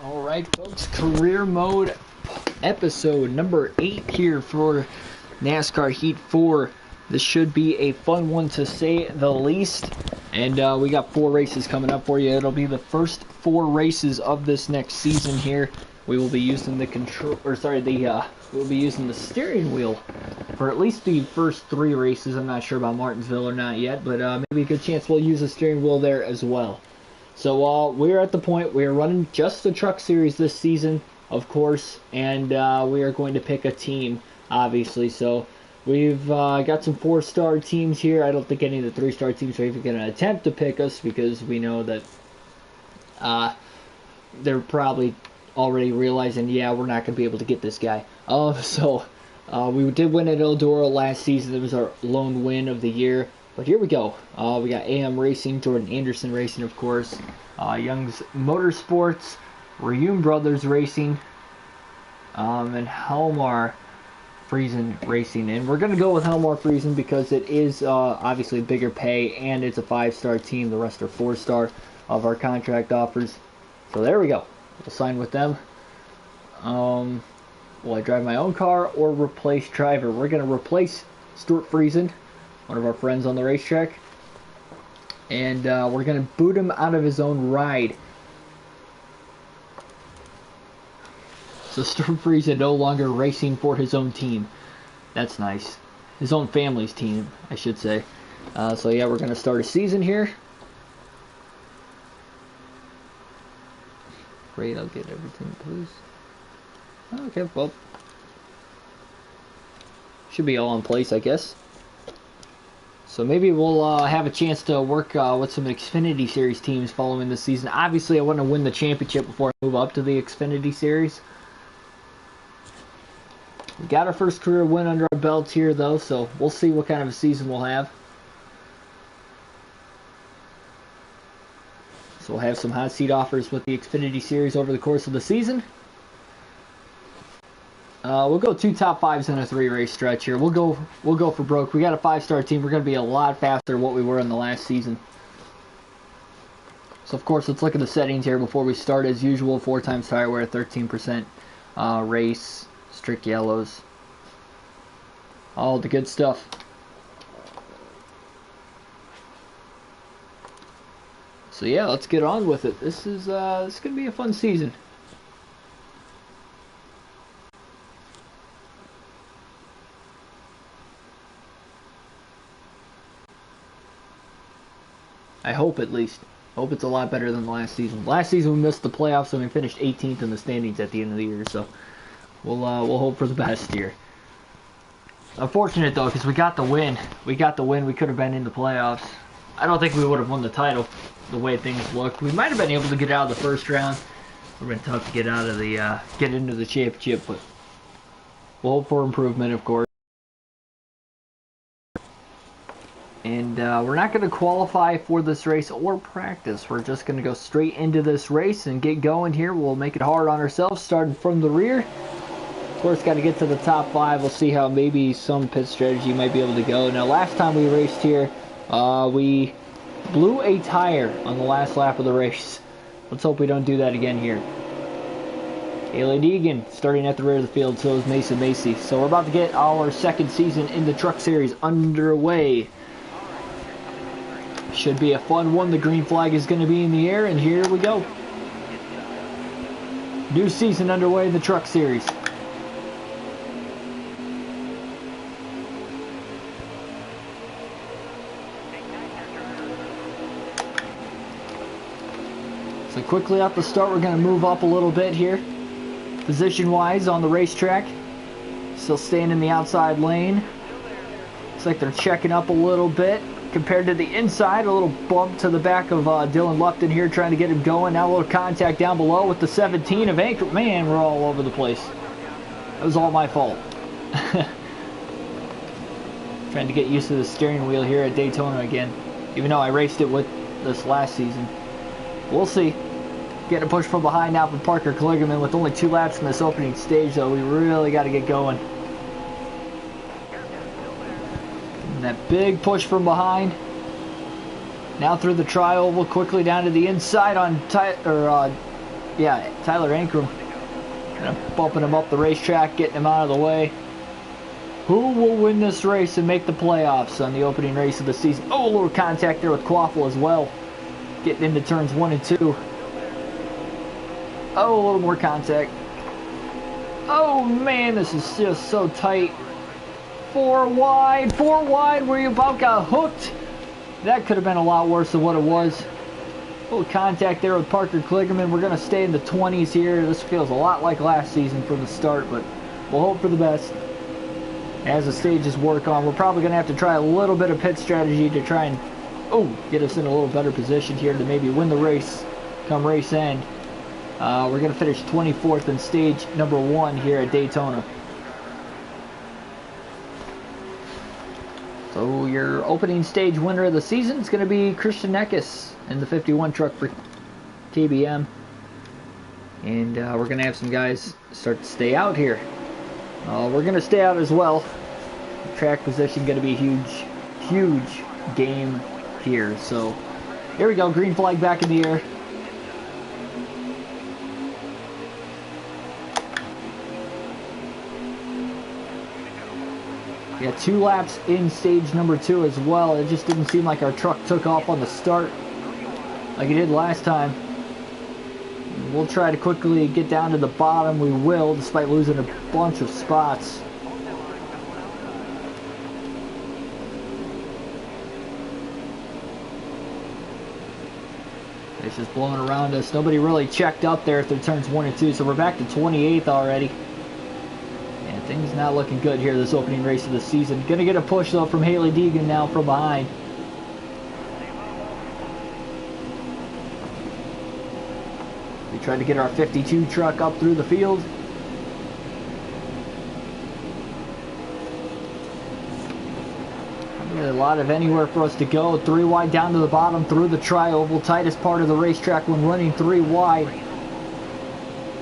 Alright folks, career mode episode number 8 here for NASCAR Heat 4. This should be a fun one to say the least. And we got 4 races coming up for you. It'll be the first 4 races of this next season here. We will be using the we'll be using the steering wheel for at least the first 3 races. I'm not sure about Martinsville or not yet, but maybe a good chance we'll use the steering wheel there as well. So we're at the point we're running just the truck series this season, of course, and we are going to pick a team, obviously. So we've got some 4-star teams here. I don't think any of the 3-star teams are even going to attempt to pick us because we know that they're probably already realizing, yeah, we're not going to be able to get this guy. We did win at Eldora last season. It was our lone win of the year. But here we go. We got AM Racing, Jordan Anderson Racing, of course. Young's Motorsports, Reum Brothers Racing, and Helmar Friesen Racing. And we're going to go with Helmar Friesen because it is obviously bigger pay and it's a 5-star team. The rest are 4-star of our contract offers. So there we go. We'll sign with them. Will I drive my own car or replace driver? We're going to replace Stuart Friesen, one of our friends on the racetrack, and we're going to boot him out of his own ride. So Stuart Friesen no longer racing for his own team. That's nice. His own family's team, I should say. So yeah, we're going to start a season here. Great, I'll get everything, please. Okay, well, should be all in place, I guess. So maybe we'll have a chance to work with some Xfinity Series teams following this season. Obviously, I want to win the championship before I move up to the Xfinity Series. We got our first career win under our belts here, though, so we'll see what kind of a season we'll have. So we'll have some hot seat offers with the Xfinity Series over the course of the season. We'll go 2 top 5s in a 3-race stretch here. We'll go for broke. We got a 5-star team. We're going to be a lot faster than what we were in the last season. So of course, let's look at the settings here before we start. As usual, 4 times tire wear, 13% race, strict yellows, all the good stuff. So yeah, let's get on with it. This is going to be a fun season. I hope, at least. I hope it's a lot better than the last season. Last season we missed the playoffs and we finished 18th in the standings at the end of the year, so we'll hope for the best here. Unfortunate though, because we got the win. We could have been in the playoffs. I don't think we would have won the title the way things looked. We might have been able to get out of the first round. It would have been tough to get into the championship, but we'll hope for improvement, of course. And we're not going to qualify for this race or practice. We're just going to go straight into this race and get going here. We'll make it hard on ourselves, starting from the rear. Of course, got to get to the top 5. We'll see how maybe some pit strategy might be able to go. Now, last time we raced here, we blew a tire on the last lap of the race. Let's hope we don't do that again here. Haley Deegan starting at the rear of the field, so is Mason Macy. So we're about to get our second season in the Truck Series underway. Should be a fun one. The green flag is going to be in the air, and here we go. New season underway, the Truck Series. So quickly off the start, we're going to move up a little bit here. Position-wise on the racetrack. Still staying in the outside lane. Looks like they're checking up a little bit. Compared to the inside, a little bump to the back of Dylan Lupton here, trying to get him going. Now a little contact down below with the 17 of Anchor. Man, we're all over the place. That was all my fault. Trying to get used to the steering wheel here at Daytona again, even though I raced it with this last season. We'll see. Getting a push from behind now from Parker Kligerman with only 2 laps in this opening stage, though. We really got to get going. That big push from behind. Now through the tri-oval, quickly down to the inside on yeah, Tyler Ankrum. And I'm bumping him up the racetrack, getting him out of the way. Who will win this race and make the playoffs on the opening race of the season? Oh, a little contact there with Quaffle as well. Getting into turns 1 and 2. Oh, a little more contact. Oh man, this is just so tight. 4 wide, where you about got hooked. That could have been a lot worse than what it was. A little contact there with Parker Kligerman. We're going to stay in the 20s here. This feels a lot like last season from the start, but we'll hope for the best. As the stages work on, we're probably going to have to try a little bit of pit strategy to try and get us in a little better position here to maybe win the race come race end. We're going to finish 24th in stage number 1 here at Daytona. So your opening stage winner of the season is going to be Christian Eckes in the 51 truck for KBM. And we're going to have some guys start to stay out here. We're going to stay out as well. Track position going to be a huge game here. So here we go, green flag back in the air. We got 2 laps in stage number 2 as well. It just didn't seem like our truck took off on the start like it did last time. We'll try to quickly get down to the bottom. We will, despite losing a bunch of spots. It's just blowing around us. Nobody really checked up there through turns 1 and 2, so we're back to 28th already. And things not looking good here this opening race of the season. Gonna get a push though from Haley Deegan now from behind. We tried to get our 52 truck up through the field. Really a lot of anywhere for us to go. 3 wide down to the bottom through the tri-oval. Tightest part of the racetrack when running 3 wide.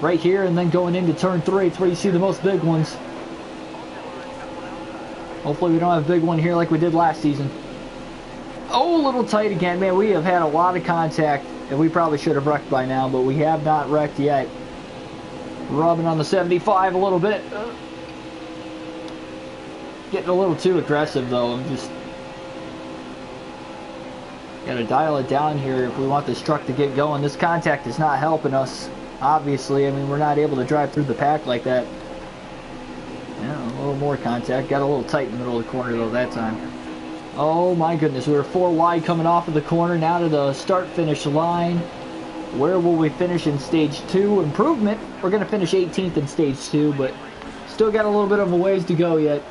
Right here, and then going into turn 3. It's where you see the most big ones. Hopefully we don't have a big one here like we did last season. Oh, a little tight again. Man, we have had a lot of contact, and we probably should have wrecked by now, but we have not wrecked yet. Rubbing on the 75 a little bit. Getting a little too aggressive, though. I'm just... Gotta dial it down here if we want this truck to get going. This contact is not helping us. Obviously, I mean, we're not able to drive through the pack like that. Yeah, a little more contact. Got a little tight in the middle of the corner, though, that time. Oh, my goodness. We were 4 wide coming off of the corner. Now to the start-finish line. Where will we finish in Stage 2? Improvement. We're going to finish 18th in Stage 2, but still got a little bit of a ways to go yet.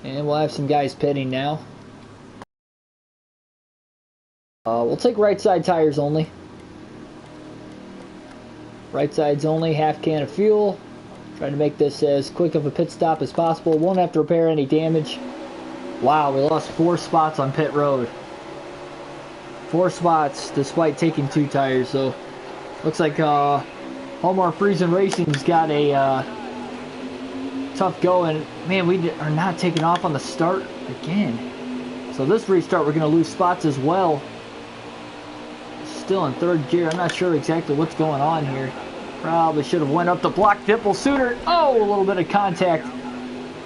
And we'll have some guys pitting now. We'll take right side tires only. Right sides only, half can of fuel. Trying to make this as quick of a pit stop as possible. Won't have to repair any damage. Wow, we lost 4 spots on pit road. 4 spots despite taking 2 tires. So looks like Hallmark Friesen Racing's got a tough go. And man, we are not taking off on the start again. So this restart we're going to lose spots as well. Still in 3rd gear. I'm not sure exactly what's going on here. Probably should have went up the block dipple sooner. Oh, a little bit of contact.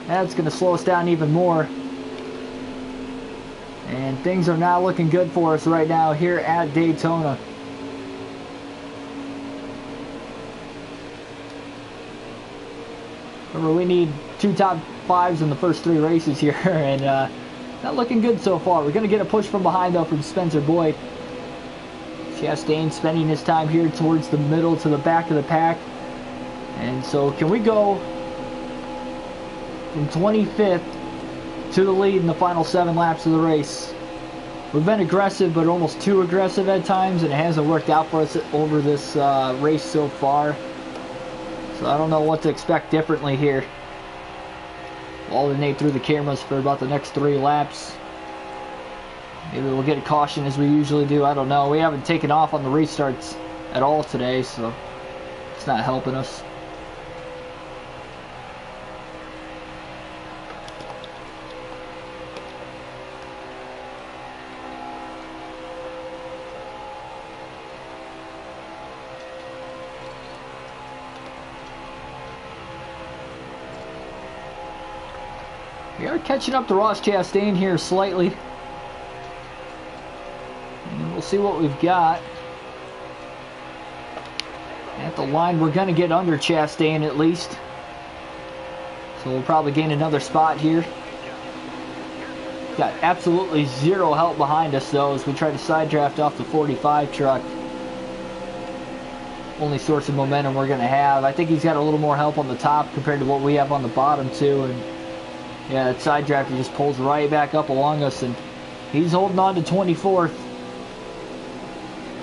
That's going to slow us down even more. And things are not looking good for us right now here at Daytona. Remember, we need 2 top 5s in the first 3 races here. And not looking good so far. We're going to get a push from behind, though, from Spencer Boyd. Chastain spending his time here towards the middle to the back of the pack. And so can we go from 25th to the lead in the final 7 laps of the race? We've been aggressive, but almost too aggressive at times, and it hasn't worked out for us over this race so far. So I don't know what to expect differently here. We'll alternate through the cameras for about the next 3 laps. Maybe we'll get a caution as we usually do. I don't know. We haven't taken off on the restarts at all today, so it's not helping us. We are catching up to Ross Chastain here slightly. And we'll see what we've got. At the line, we're going to get under Chastain at least. So we'll probably gain another spot here. Got absolutely zero help behind us though as we try to side draft off the 45 truck. Only source of momentum we're going to have. I think he's got a little more help on the top compared to what we have on the bottom too. And yeah, that side drafter just pulls right back up along us and he's holding on to 24th.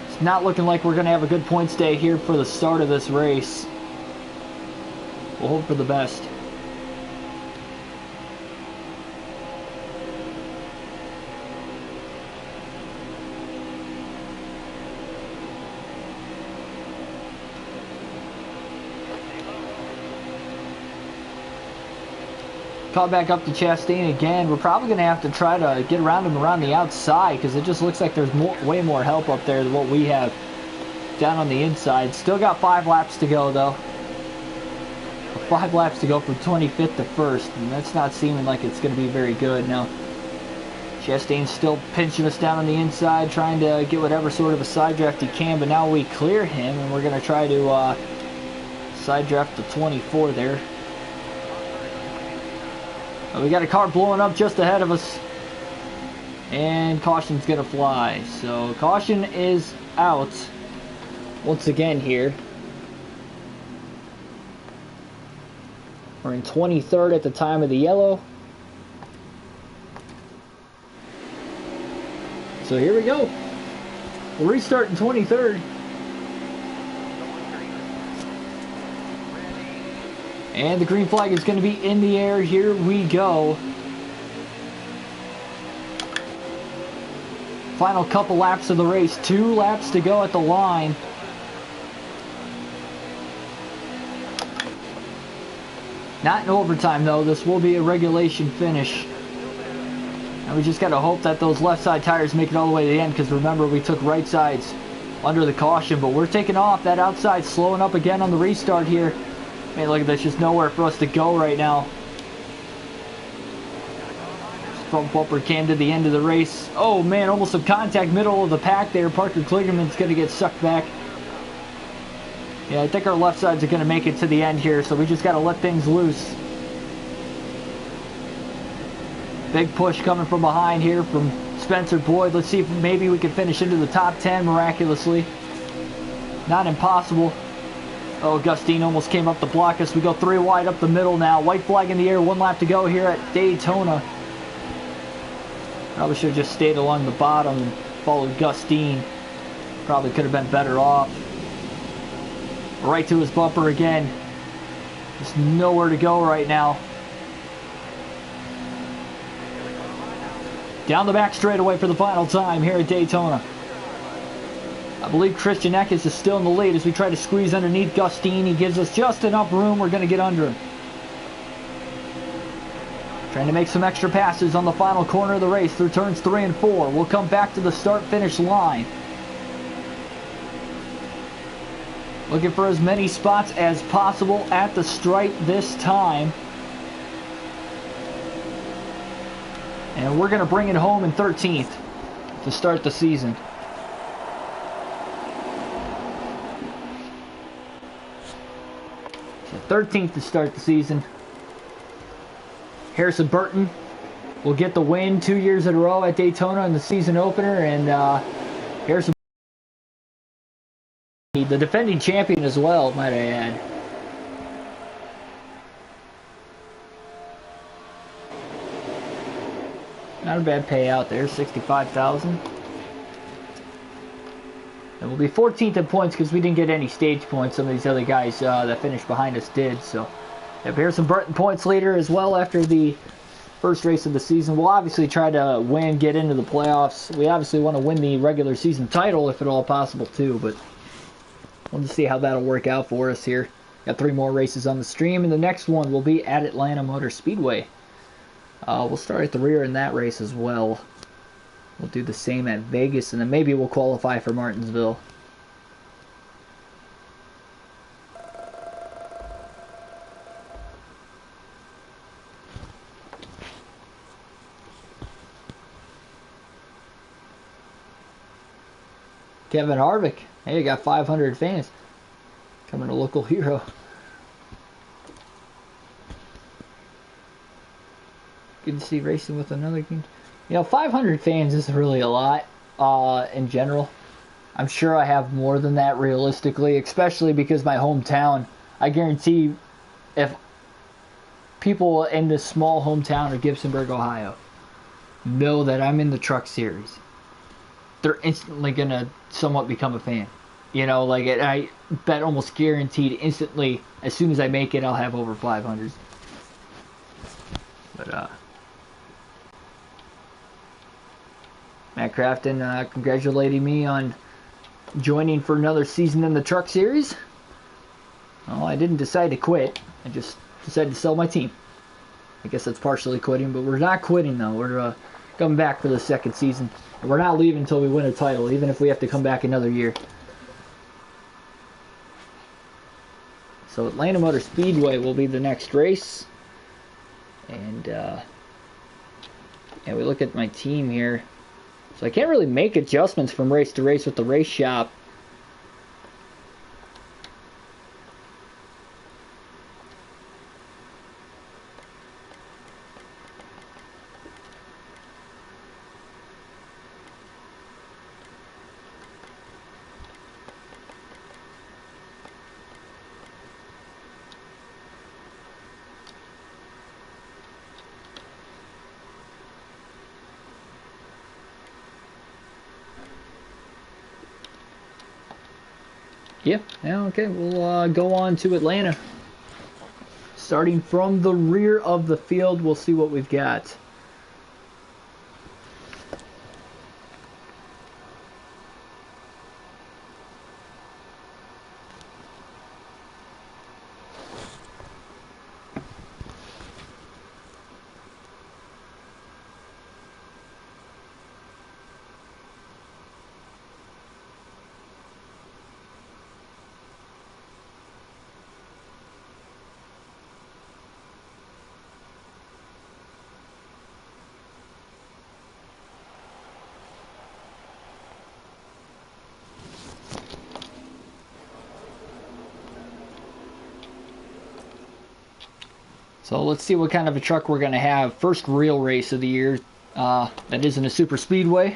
It's not looking like we're going to have a good points day here for the start of this race. We'll hope for the best. Caught back up to Chastain again. We're probably going to have to try to get around him around the outside because it just looks like there's way more help up there than what we have down on the inside. Still got 5 laps to go though. 5 laps to go from 25th to 1st, and that's not seeming like it's going to be very good. Now, Chastain's still pinching us down on the inside, trying to get whatever sort of a side draft he can, but now we clear him, and we're going to try to side draft the 24 there. We got a car blowing up just ahead of us. And caution's going to fly. So caution is out once again here. We're in 23rd at the time of the yellow. So here we go. We'll restart in 23rd. And the green flag is going to be in the air. Here we go. Final couple laps of the race. 2 laps to go at the line. Not in overtime though. This will be a regulation finish. And we just got to hope that those left side tires make it all the way to the end, because remember we took right sides under the caution. But we're taking off. That outside slowing up again on the restart here. Man, look at this, just nowhere for us to go right now. Front bumper came to the end of the race. Oh man, almost some contact middle of the pack there. Parker Kligerman's going to get sucked back. Yeah, I think our left sides are going to make it to the end here, so we just got to let things loose. Big push coming from behind here from Spencer Boyd. Let's see if maybe we can finish into the top 10 miraculously. Not impossible. Oh, Gustine almost came up to block us. We go 3 wide up the middle now. White flag in the air. 1 lap to go here at Daytona. Probably should have just stayed along the bottom and followed Gustine. Probably could have been better off. Right to his bumper again. Just nowhere to go right now. Down the back straightaway for the final time here at Daytona. I believe Christian Eckes is still in the lead as we try to squeeze underneath Gustine. He gives us just enough room. We're going to get under him. Trying to make some extra passes on the final corner of the race through turns 3 and 4. We'll come back to the start-finish line. Looking for as many spots as possible at the stripe this time. And we're going to bring it home in 13th to start the season. 13th to start the season. Harrison Burton will get the win 2 years in a row at Daytona in the season opener, and Harrison, the defending champion as well, might I add. Not a bad payout there, $65,000. And we'll be 14th in points because we didn't get any stage points. Some of these other guys that finished behind us did. So, yep, Harrison Burton points leader as well after the first race of the season. We'll obviously try to win, get into the playoffs. We obviously want to win the regular season title if at all possible too. But we'll just see how that'll work out for us here. Got 3 more races on the stream, and the next one will be at Atlanta Motor Speedway. We'll start at the rear in that race as well. We'll do the same at Vegas, and then maybe we'll qualify for Martinsville. Kevin Harvick. Hey, you got 500 fans. Coming to local hero. Good to see racing with another game. You know, 500 fans is really a lot in general. I'm sure I have more than that realistically, especially because my hometown, I guarantee if people in this small hometown of Gibsonburg, Ohio, know that I'm in the truck series, they're instantly going to somewhat become a fan. You know, like I bet almost guaranteed instantly, as soon as I make it, I'll have over 500. But, Matt Crafton congratulating me on joining for another season in the truck series. Well, I didn't decide to quit. I just decided to sell my team. I guess that's partially quitting, but we're not quitting though. We're coming back for the second season. We're not leaving until we win a title, even if we have to come back another year. So Atlanta Motor Speedway will be the next race. And we look at my team here. So I can't really make adjustments from race to race with the race shop. Yeah, okay, we'll go on to Atlanta. Starting from the rear of the field, we'll see what we've got. So let's see what kind of a truck we're going to have. First real race of the year that isn't a super speedway.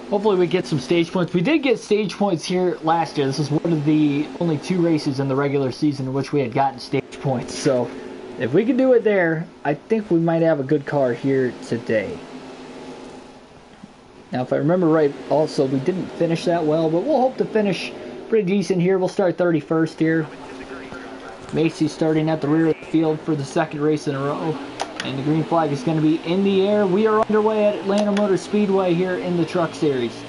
Hopefully we get some stage points. We did get stage points here last year. This is one of the only 2 races in the regular season in which we had gotten stage points. So if we can do it there, I think we might have a good car here today. Now if I remember right, also we didn't finish that well, but we'll hope to finish pretty decent here. We'll start 31st here. Macy starting at the rear of the field for the second race in a row. And the green flag is going to be in the air. We are underway at Atlanta Motor Speedway here in the Truck Series.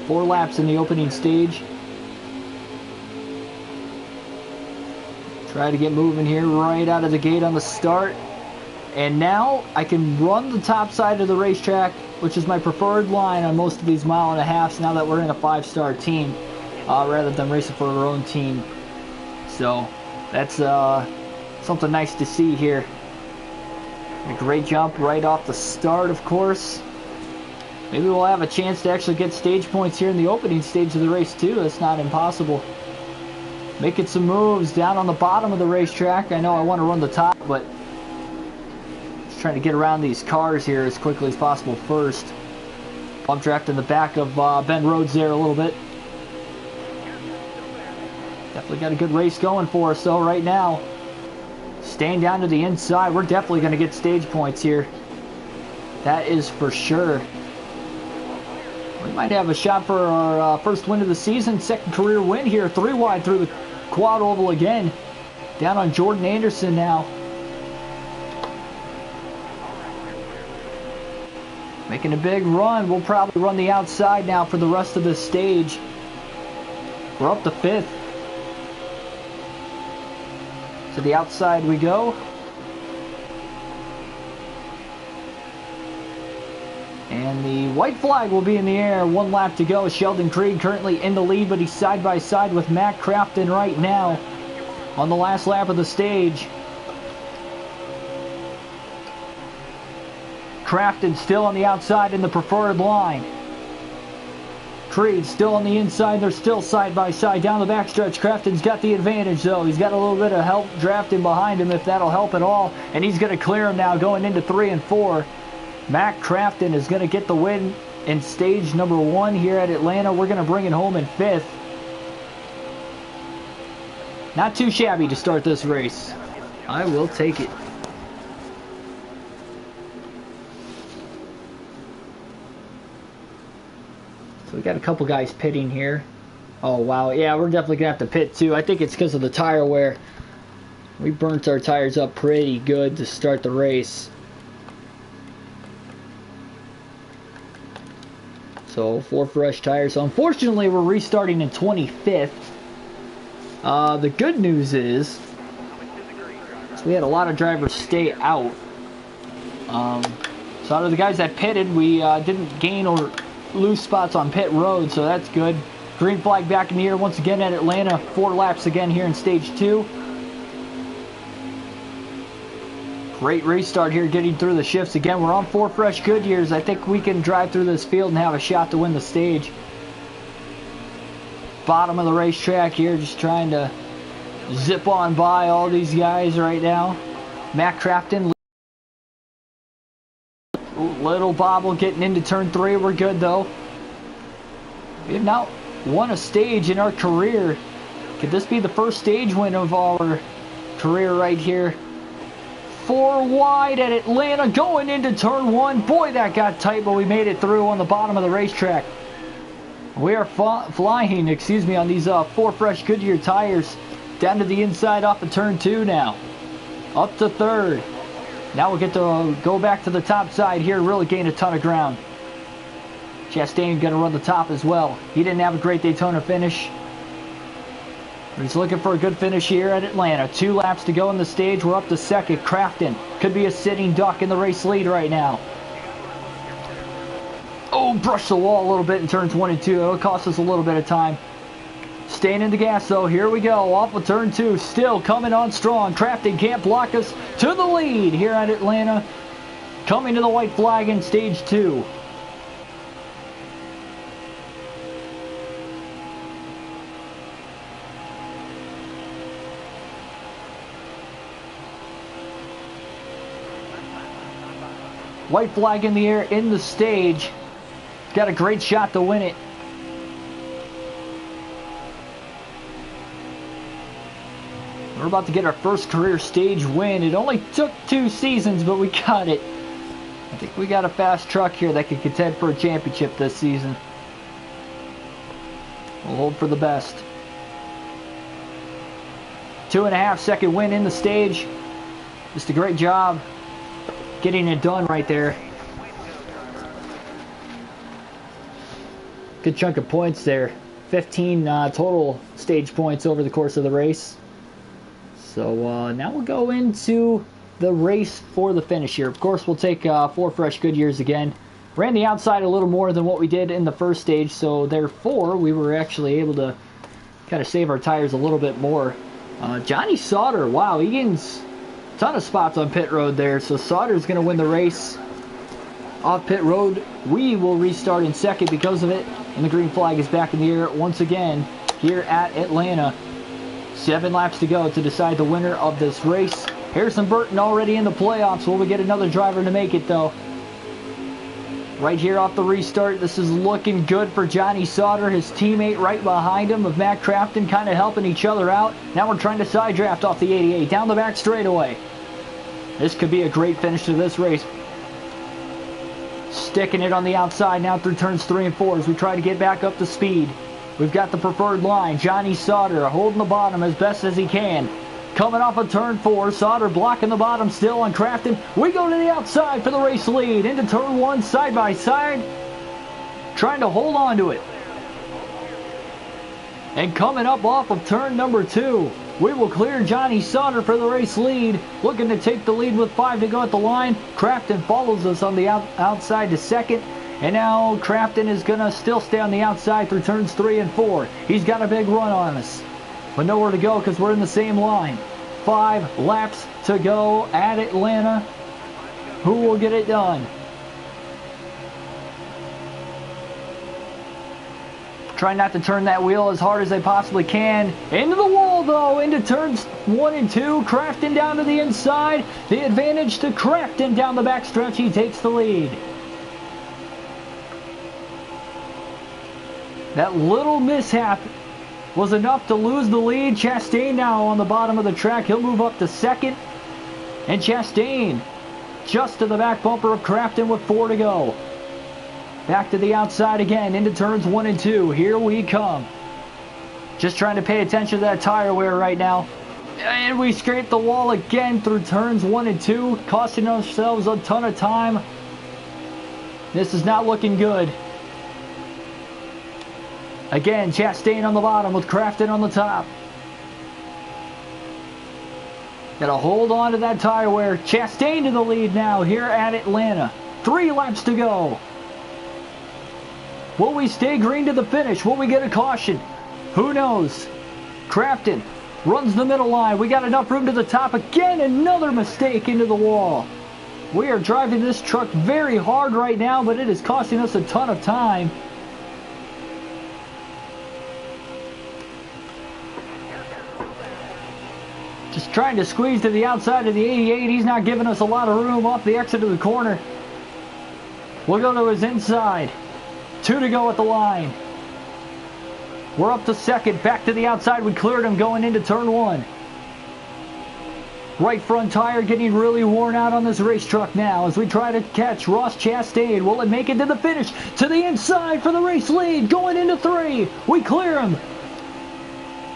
4 laps in the opening stage. Try to get moving here right out of the gate on the start. And now I can run the top side of the racetrack, which is my preferred line on most of these 1.5 miles now that we're in a 5-star team. Rather than racing for our own team. So that's something nice to see here. A great jump right off the start, of course. Maybe we'll have a chance to actually get stage points here in the opening stage of the race too. That's not impossible. Making some moves down on the bottom of the racetrack. I know I want to run the top, but just trying to get around these cars here as quickly as possible first. Bump draft in the back of Ben Rhodes there a little bit. Definitely got a good race going for us though right now. Staying down to the inside. We're definitely going to get stage points here. That is for sure. We might have a shot for our first win of the season. Second career win here. 3 wide through the quad oval again. Down on Jordan Anderson now. Making a big run. We'll probably run the outside now for the rest of this stage. We're up to 5th. To the outside we go. And the white flag will be in the air. 1 lap to go. Sheldon Creed currently in the lead, but he's side by side with Matt Crafton right now on the last lap of the stage. Crafton still on the outside in the preferred line. Creed still on the inside. They're still side by side down the backstretch. Crafton's got the advantage though. He's got a little bit of help drafting behind him if that'll help at all. And he's going to clear him now going into 3 and 4. Mac Crafton is going to get the win in stage number 1 here at Atlanta. We're going to bring it home in 5th. Not too shabby to start this race. I will take it. So we got a couple guys pitting here. Oh, wow. Yeah, we're definitely going to have to pit too. I think it's because of the tire wear. We burnt our tires up pretty good to start the race. So 4 fresh tires. So unfortunately, we're restarting in 25th. The good news is we had a lot of drivers stay out. So out of the guys that pitted, we didn't gain or lose spots on pit road, so that's good. Green flag back in the air once again at Atlanta. 4 laps again here in stage 2. Great restart here, getting through the shifts again. We're on 4 fresh Goodyears. I think we can drive through this field and have a shot to win the stage. Bottom of the racetrack here, just trying to zip on by all these guys right now. Matt Crafton, little bobble getting into turn 3. We're good though. We have now won a stage in our career. Could this be the first stage win of our career right here? 4 wide at Atlanta going into turn 1. Boy, that got tight, but we made it through on the bottom of the racetrack. We are flying, on these 4 fresh Goodyear tires. Down to the inside off of turn 2 now. Up to 3rd. Now we'll get to go back to the top side here, really gain a ton of ground. Chastain going to run the top as well. He didn't have a great Daytona finish. He's looking for a good finish here at Atlanta. 2 laps to go in the stage. We're up to 2nd. Crafton could be a sitting duck in the race lead right now. Oh, brushed the wall a little bit in turns 1 and 2. It'll cost us a little bit of time. Staying in the gas though. Here we go. Off of turn 2. Still coming on strong. Crafton can't block us to the lead here at Atlanta. Coming to the white flag in stage 2. White flag in the air in the stage. Got a great shot to win it. We're about to get our first career stage win. It only took 2 seasons, but we got it. I think we got a fast truck here that could contend for a championship this season. We'll hold for the best. 2.5 second win in the stage. Just a great job getting it done right there. Good chunk of points there. 15 total stage points over the course of the race. So now we'll go into the race for the finish here. Of course, we'll take 4 fresh Goodyears again. Ran the outside a little more than what we did in the first stage, so therefore we were actually able to kind of save our tires a little bit more. Johnny Sauter, wow, he gains a ton of spots on pit road there, so Sauter's going to win the race off pit road. We will restart in 2nd because of it, and the green flag is back in the air once again here at Atlanta. 7 laps to go to decide the winner of this race. Harrison Burton already in the playoffs. Will we get another driver to make it though? Right here off the restart, this is looking good for Johnny Sauter. His teammate right behind him of Matt Crafton kind of helping each other out. Now we're trying to side draft off the 88 down the back straightaway. This could be a great finish to this race. Sticking it on the outside now through turns 3 and 4 as we try to get back up to speed. We've got the preferred line. Johnny Sauter holding the bottom as best as he can. Coming off of turn 4. Sauter blocking the bottom still on Crafton. We go to the outside for the race lead. Into turn 1 side by side. Trying to hold on to it. And coming up off of turn number 2. We will clear Johnny Sauter for the race lead. Looking to take the lead with 5 to go at the line. Crafton follows us on the outside to 2nd. And now Crafton is going to still stay on the outside through turns 3 and 4. He's got a big run on us. But nowhere to go because we're in the same line. 5 laps to go at Atlanta. Who will get it done? Try not to turn that wheel as hard as they possibly can. Into the wall, though. Into turns 1 and 2. Crafton down to the inside. The advantage to Crafton down the backstretch. He takes the lead. That little mishap was enough to lose the lead. Chastain now on the bottom of the track. He'll move up to second. And Chastain just to the back bumper of Crafton with 4 to go. Back to the outside again, into turns 1 and 2. Here we come. Just trying to pay attention to that tire wear right now. And we scrape the wall again through turns 1 and 2, costing ourselves a ton of time. This is not looking good. Again, Chastain on the bottom with Crafton on the top. Gotta hold on to that tire wear. Chastain to the lead now here at Atlanta. 3 laps to go. Will we stay green to the finish? Will we get a caution? Who knows? Crafton runs the middle line. We got enough room to the top. Again, another mistake into the wall. We are driving this truck very hard right now, but it is costing us a ton of time. Just trying to squeeze to the outside of the 88. He's not giving us a lot of room off the exit of the corner. We'll go to his inside. 2 to go at the line. We're up to second. Back to the outside. We cleared him going into turn 1. Right front tire getting really worn out on this race truck now as we try to catch Ross Chastain. Will it make it to the finish? To the inside for the race lead. Going into 3. We clear him.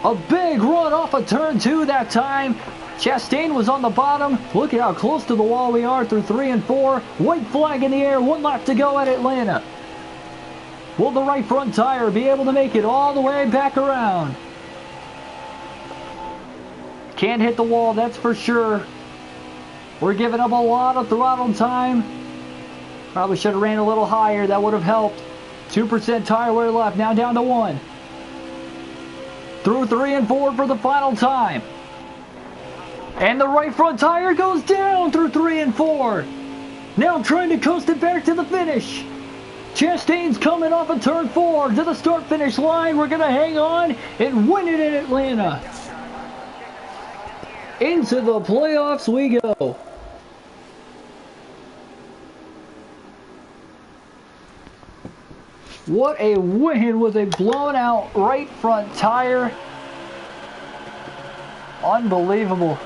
A big run off of turn 2 that time. Chastain was on the bottom. Look at how close to the wall we are through 3 and 4. White flag in the air. 1 lap to go at Atlanta. Will the right front tire be able to make it all the way back around? Can't hit the wall, that's for sure. We're giving up a lot of throttle time. Probably should have ran a little higher. That would have helped. 2% tire wear left. Now down to 1. Through 3 and 4 for the final time. And the right front tire goes down through 3 and 4. Now trying to coast it back to the finish. Chastain's coming off of turn 4 to the start-finish line. We're going to hang on and win it in Atlanta. Into the playoffs we go. What a win with a blown out right front tire. Unbelievable.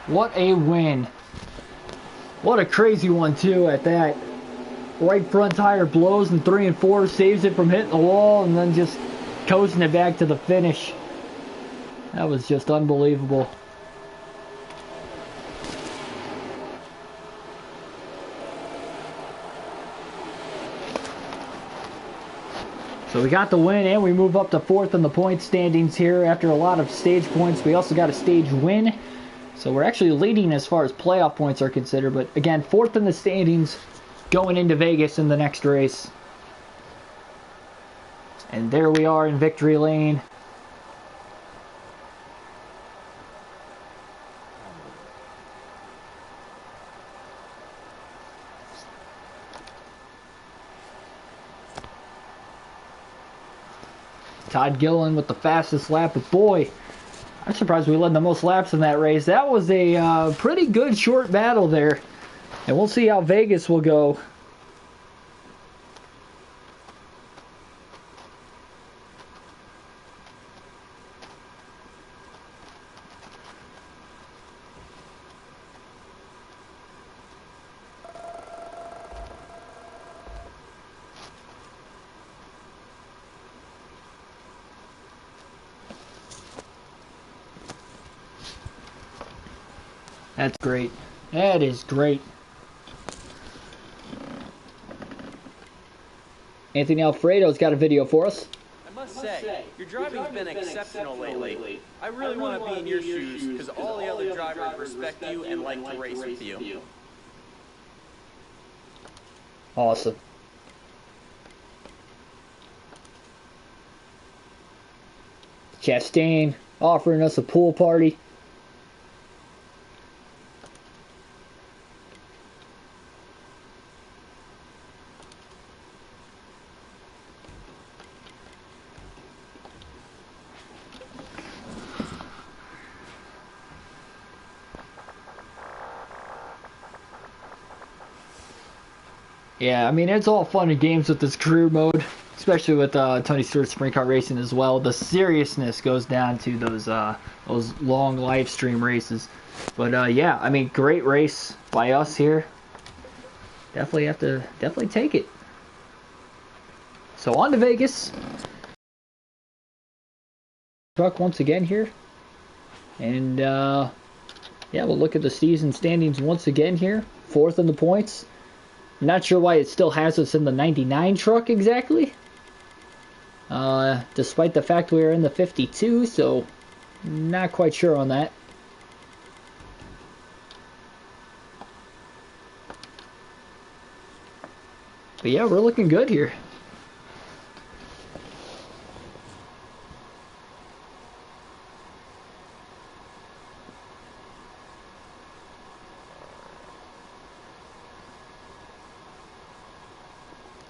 What a win. What a crazy one too at that. Right front tire blows in 3 and 4, saves it from hitting the wall and then just coasting it back to the finish. That was just unbelievable. So we got the win and we move up to 4th in the point standings here after a lot of stage points. We also got a stage win. So we're actually leading as far as playoff points are considered. But again, 4th in the standings going into Vegas in the next race. And there we are in victory lane. Todd Gillen with the fastest lap, but boy, I'm surprised we led the most laps in that race. That was a pretty good short battle there. And we'll see how Vegas will go. That's great. That is great. Anthony Alfredo's got a video for us. I must say, your driving's been exceptional lately. I really want to be in your shoes because all the other drivers respect you and like to race with you. Awesome. Chastain offering us a pool party. Yeah, I mean, it's all fun and games with this career mode, especially with Tony Stewart's Sprint Car Racing as well. The seriousness goes down to those long live stream races. But yeah, I mean, great race by us here. Definitely take it. So on to Vegas. Truck once again here, and yeah, we'll look at the season standings once again here. 4th in the points. Not sure why it still has us in the 99 truck exactly. Despite the fact we are in the 52, so not quite sure on that. But yeah, we're looking good here.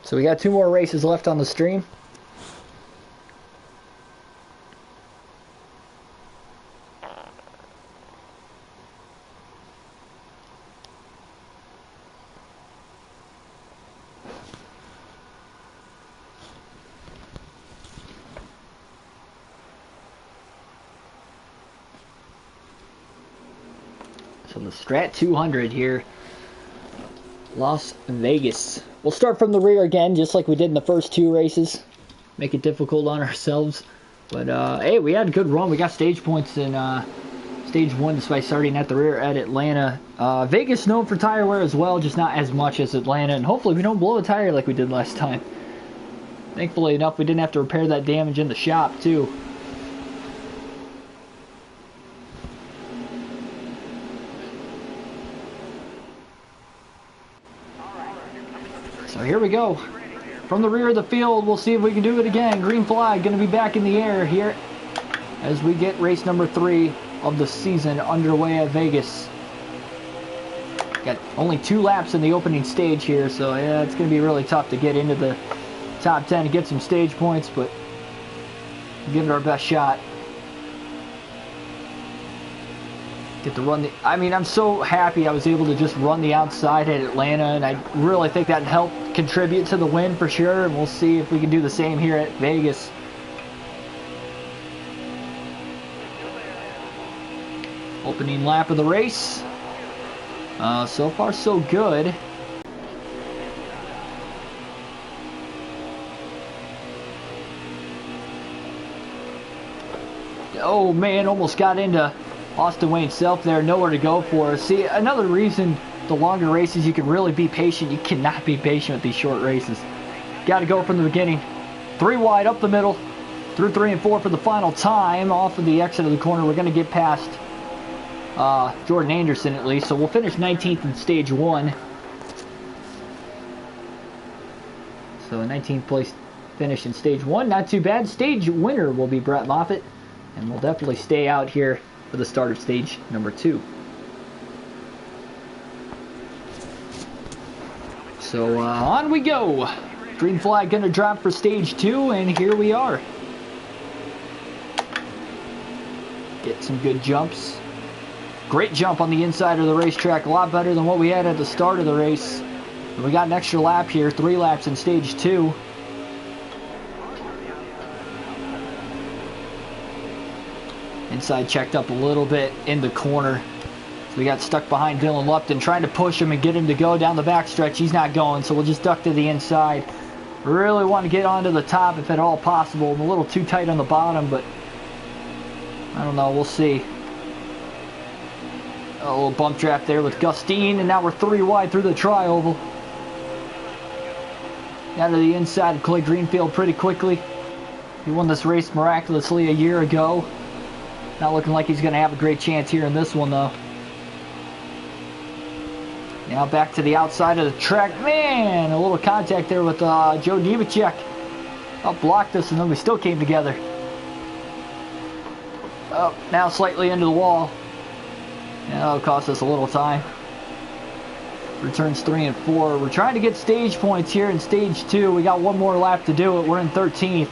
So we got 2 more races left on the stream. So the Strat 200 here, Las Vegas. We'll start from the rear again, just like we did in the first 2 races. Make it difficult on ourselves. But, hey, we had a good run. We got stage points in stage 1 despite starting at the rear at Atlanta. Vegas known for tire wear as well, just not as much as Atlanta. And hopefully we don't blow a tire like we did last time. Thankfully enough, we didn't have to repair that damage in the shop, too. So here we go. From the rear of the field, we'll see if we can do it again. Green flag going to be back in the air here as we get race number 3 of the season underway at Vegas. Got only 2 laps in the opening stage here, so yeah, it's going to be really tough to get into the top 10 and get some stage points, but give it our best shot. Get to run the... I mean, I'm so happy I was able to just run the outside at Atlanta, and I really think that helped contribute to the win for sure, and we'll see if we can do the same here at Vegas. Opening lap of the race. So far, so good. Oh man, almost got into Austin Wayne Self there, nowhere to go for. See, another reason the longer races you can really be patient. You cannot be patient with these short races. Got to go from the beginning. 3 wide up the middle, through 3 and 4 for the final time. Off of the exit of the corner, we're going to get past Jordan Anderson at least, so we'll finish 19th in stage 1. So a 19th place finish in stage 1, not too bad. Stage winner will be Brett Moffitt, and we'll definitely stay out here for the start of stage number 2. So on we go. Green flag gonna drop for stage 2, and here we are. Get some good jumps. Great jump on the inside of the racetrack, a lot better than what we had at the start of the race. And we got an extra lap here, 3 laps in stage 2. Inside checked up a little bit in the corner. So we got stuck behind Dylan Lupton, trying to push him and get him to go down the backstretch. He's not going, so we'll just duck to the inside. Really want to get onto the top if at all possible. I'm a little too tight on the bottom, but I don't know, we'll see. A little bump trap there with Gustine, and now we're 3 wide through the tri-oval. Down to the inside of Clay Greenfield pretty quickly. He won this race miraculously a year ago. Not looking like he's going to have a great chance here in this one, though. Now back to the outside of the track. Man, a little contact there with Joe Nemechek. Blocked us, and then we still came together. Oh, now slightly into the wall. Yeah, that'll cost us a little time. Returns 3 and 4. We're trying to get stage points here in stage 2. We got one more lap to do it. We're in 13th.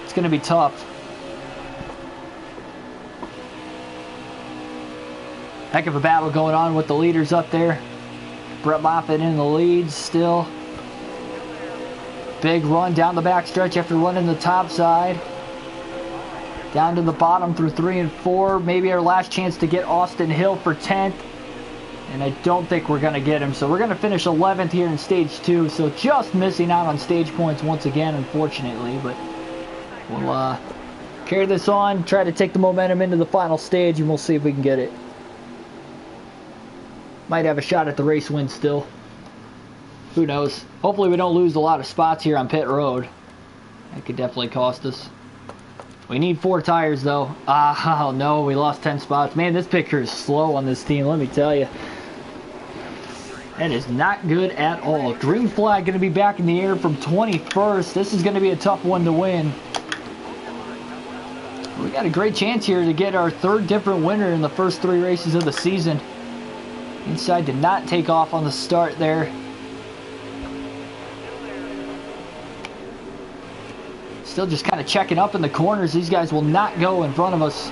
It's going to be tough. Heck of a battle going on with the leaders up there. Brett Moffitt in the lead still. Big run down the backstretch after running the top side. Down to the bottom through 3 and 4. Maybe our last chance to get Austin Hill for 10th. And I don't think we're going to get him. So we're going to finish 11th here in stage 2. So just missing out on stage points once again, unfortunately. But we'll carry this on. Try to take the momentum into the final stage. And we'll see if we can get it. Might have a shot at the race win still. Who knows? Hopefully we don't lose a lot of spots here on pit road. That could definitely cost us. We need 4 tires though. Oh no, we lost 10 spots. Man, this picture is slow on this team, let me tell you. That is not good at all. Green flag going to be back in the air from 21st. This is going to be a tough one to win. We got a great chance here to get our 3rd different winner in the first 3 races of the season. Inside did not take off on the start there. Still just kind of checking up in the corners. These guys will not go in front of us.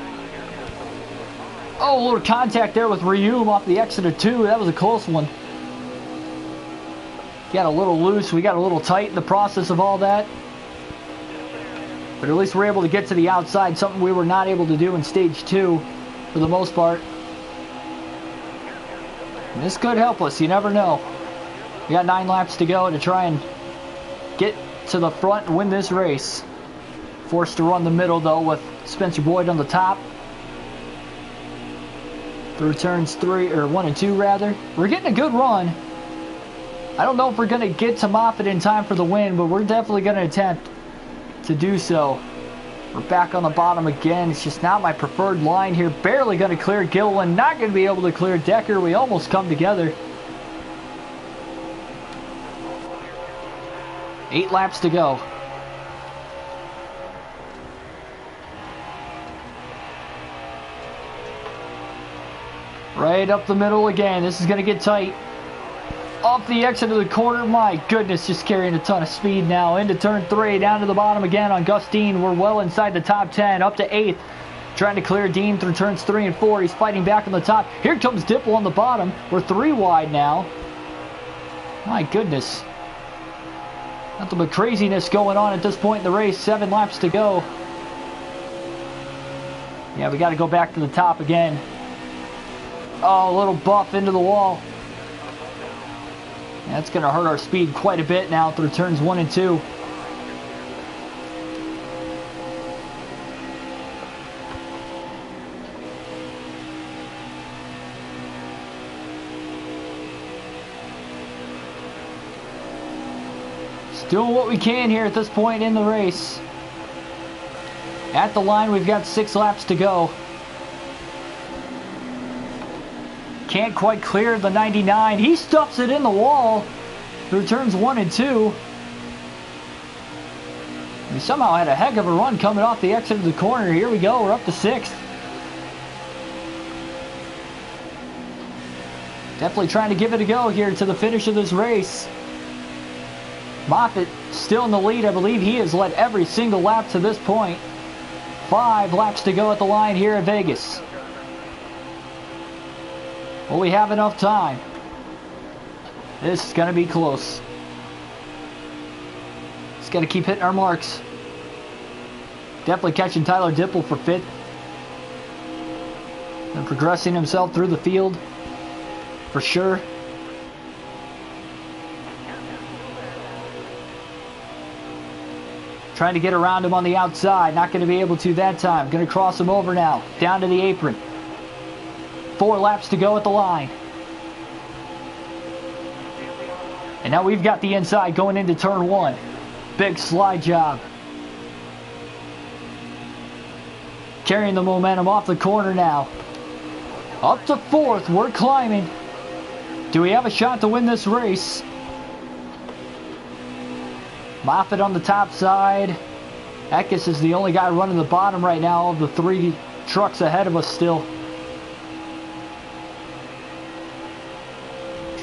Oh, a little contact there with Ryum off the exit of 2. That was a close one. Got a little loose. We got a little tight in the process of all that. But at least we're able to get to the outside. Something we were not able to do in stage 2 for the most part. And this could help us. You never know. We got 9 laps to go to try and get to the front and win this race. Forced to run the middle though with Spencer Boyd on the top. Through turns 1 and 2 rather. We're getting a good run. I don't know if we're going to get to Moffitt in time for the win, but we're definitely going to attempt to do so. We're back on the bottom again. It's just not my preferred line here. Barely going to clear Gilliland. Not going to be able to clear Decker. We almost come together. 8 laps to go. Right up the middle again. This is going to get tight. Off the exit of the corner. My goodness, just carrying a ton of speed now. Into turn 3. Down to the bottom again on Gus Dean. We're well inside the top 10. Up to 8th. Trying to clear Dean through turns 3 and 4. He's fighting back on the top. Here comes Dipple on the bottom. We're 3 wide now. My goodness. Nothing but craziness going on at this point in the race. 7 laps to go. Yeah, we got to go back to the top again. Oh, a little buff into the wall. That's going to hurt our speed quite a bit now through turns 1 and 2. Just doing what we can here at this point in the race. At the line, we've got 6 laps to go. Can't quite clear the 99. He stuffs it in the wall through turns 1 and 2. We somehow had a heck of a run coming off the exit of the corner. Here we go. We're up to 6th. Definitely trying to give it a go here to the finish of this race. Moffitt still in the lead. I believe he has led every single lap to this point. 5 laps to go at the line here at Vegas. Will we have enough time? This is going to be close. Just got to keep hitting our marks. Definitely catching Tyler Dipple for 5th. And progressing himself through the field. For sure. Trying to get around him on the outside. Not going to be able to that time. Going to cross him over now. Down to the apron. 4 laps to go at the line. And now we've got the inside going into turn 1. Big slide job. Carrying the momentum off the corner now. Up to 4th, we're climbing. Do we have a shot to win this race? Moffitt on the top side. Eckes is the only guy running the bottom right now of the 3 trucks ahead of us still.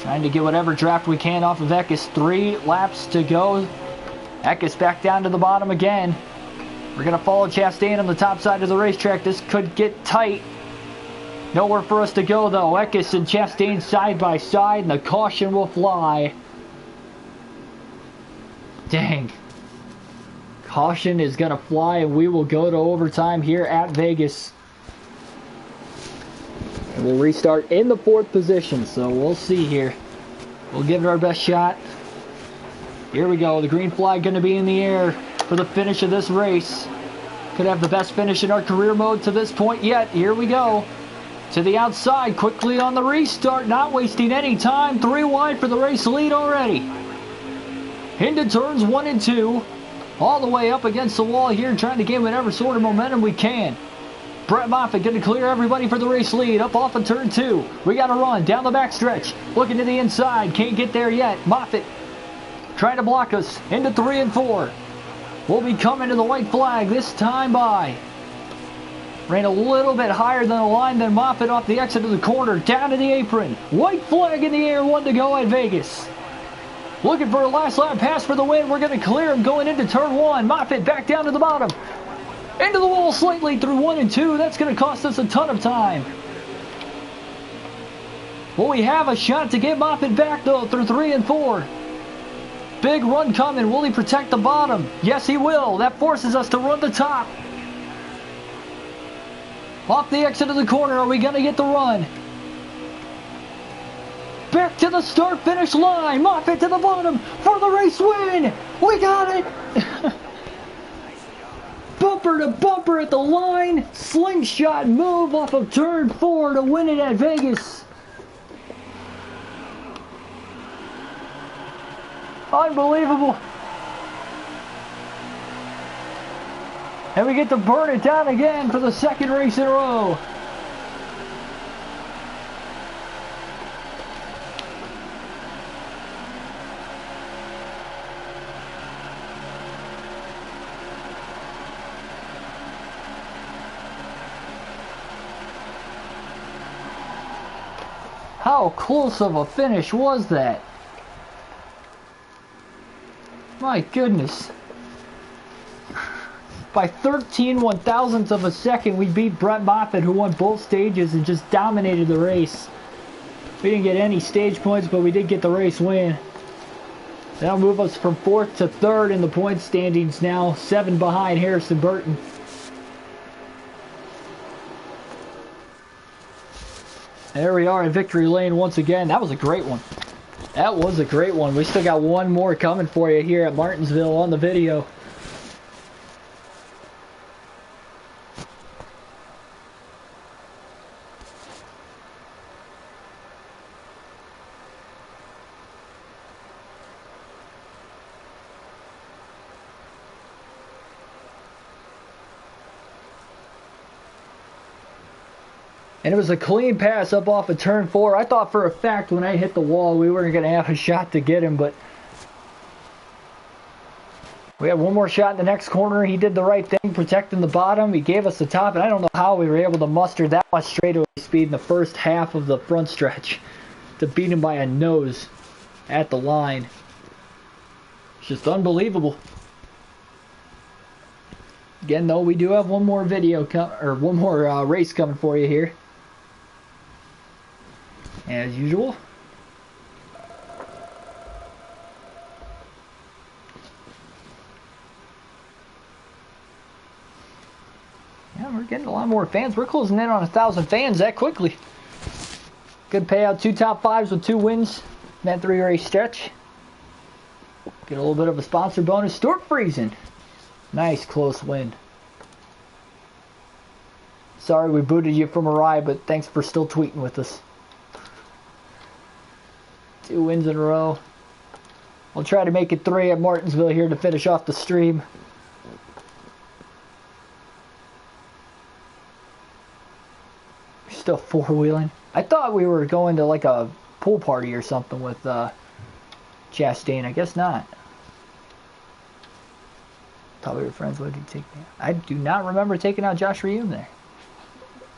Trying to get whatever draft we can off of Eckes. 3 laps to go. Eckes back down to the bottom again. We're going to follow Chastain on the top side of the racetrack. This could get tight. Nowhere for us to go though. Eckes and Chastain side by side, and the caution will fly. Dang. Caution is going to fly, and we will go to overtime here at Vegas. And we'll restart in the 4th position, so we'll see here. We'll give it our best shot. Here we go. The green flag going to be in the air for the finish of this race. Could have the best finish in our career mode to this point yet. Here we go. To the outside, quickly on the restart, not wasting any time. 3 wide for the race lead already. Into turns 1 and 2. All the way up against the wall here, trying to gain whatever sort of momentum we can. Brett Moffitt going to clear everybody for the race lead. Up off of turn 2. We got to run down the backstretch. Looking to the inside. Can't get there yet. Moffitt trying to block us. Into 3 and 4. We'll be coming to the white flag this time by. Ran a little bit higher than the line than Moffitt off the exit of the corner. Down to the apron. White flag in the air. 1 to go at Vegas. Looking for a last lap pass for the win. We're going to clear him going into turn 1. Moffitt back down to the bottom. Into the wall slightly through 1 and 2. That's going to cost us a ton of time. Well, we have a shot to get Moffitt back, though, through 3 and 4. Big run coming. Will he protect the bottom? Yes, he will. That forces us to run the top. Off the exit of the corner. Are we going to get the run? Back to the start-finish line. Moffitt to the bottom for the race win. We got it. Bumper to bumper at the line. Slingshot move off of turn 4 to win it at Vegas. Unbelievable. And we get to burn it down again for the 2nd race in a row. How close of a finish was that? My goodness. By 13 1/1000ths of a second, we beat Brett Moffitt, who won both stages and just dominated the race. We didn't get any stage points, but we did get the race win. That'll move us from 4th to 3rd in the point standings now, 7 behind Harrison Burton. There we are in victory lane once again. That was a great one. That was a great one. We still got one more coming for you here at Martinsville on the video. And it was a clean pass up off of turn 4. I thought for a fact when I hit the wall we weren't going to have a shot to get him, but we had one more shot in the next corner. He did the right thing, protecting the bottom. He gave us the top, and I don't know how we were able to muster that much straightaway speed in the first half of the front stretch to beat him by a nose at the line. It's just unbelievable. Again, though, we do have one more video one more race coming for you here. As usual. Yeah, we're getting a lot more fans. We're closing in on 1,000 fans that quickly. Good payout, 2 top 5s with 2 wins in that 3-race stretch. Get a little bit of a sponsor bonus. Stuart Friesen. Nice close win. Sorry we booted you from a ride, but thanks for still tweeting with us. 2 wins in a row. I'll try to make it 3 at Martinsville here to finish off the stream. Still four-wheeling. I thought we were going to like a pool party or something with Chastain. I guess not. Thought we were friends. What did you take me? I do not remember taking out Josh Reum there.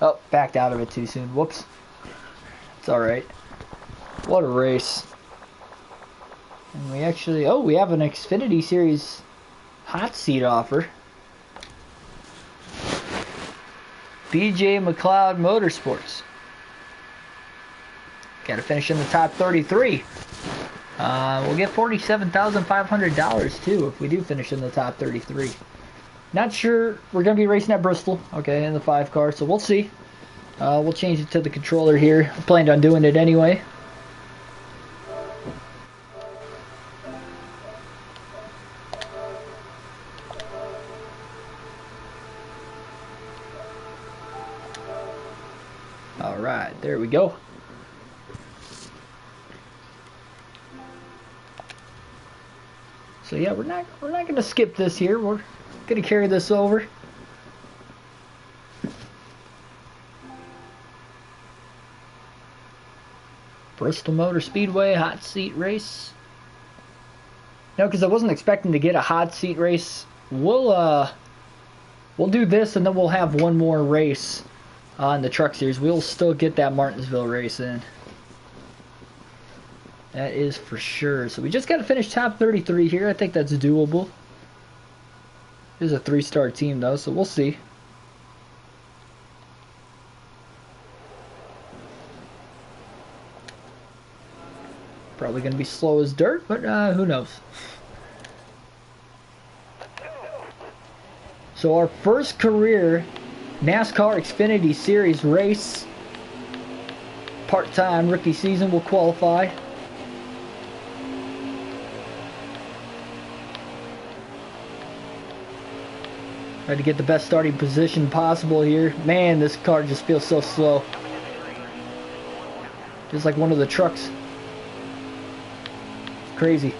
Oh, backed out of it too soon. Whoops. It's alright. What a race. And we actually... Oh, we have an Xfinity Series hot seat offer. BJ McLeod Motorsports. Got to finish in the top 33. We'll get $47,500 too if we do finish in the top 33. Not sure. We're going to be racing at Bristol, okay, in the 5 car, so we'll see. We'll change it to the controller here. I planned on doing it anyway. Alright, there we go. So yeah, we're not gonna skip this here. We're gonna carry this over. Bristol Motor Speedway hot seat race. No, because I wasn't expecting to get a hot seat race. We'll do this and then we'll have one more race on the Truck Series. We'll still get that Martinsville race in. That is for sure. So we just got to finish top 33 here. I think that's doable. This is a 3-star team though, so we'll see. Probably going to be slow as dirt, but who knows. So our first career NASCAR Xfinity Series race, part-time rookie season, will qualify. Try to get the best starting position possible here. Man, this car just feels so slow. Just like one of the trucks. It's crazy.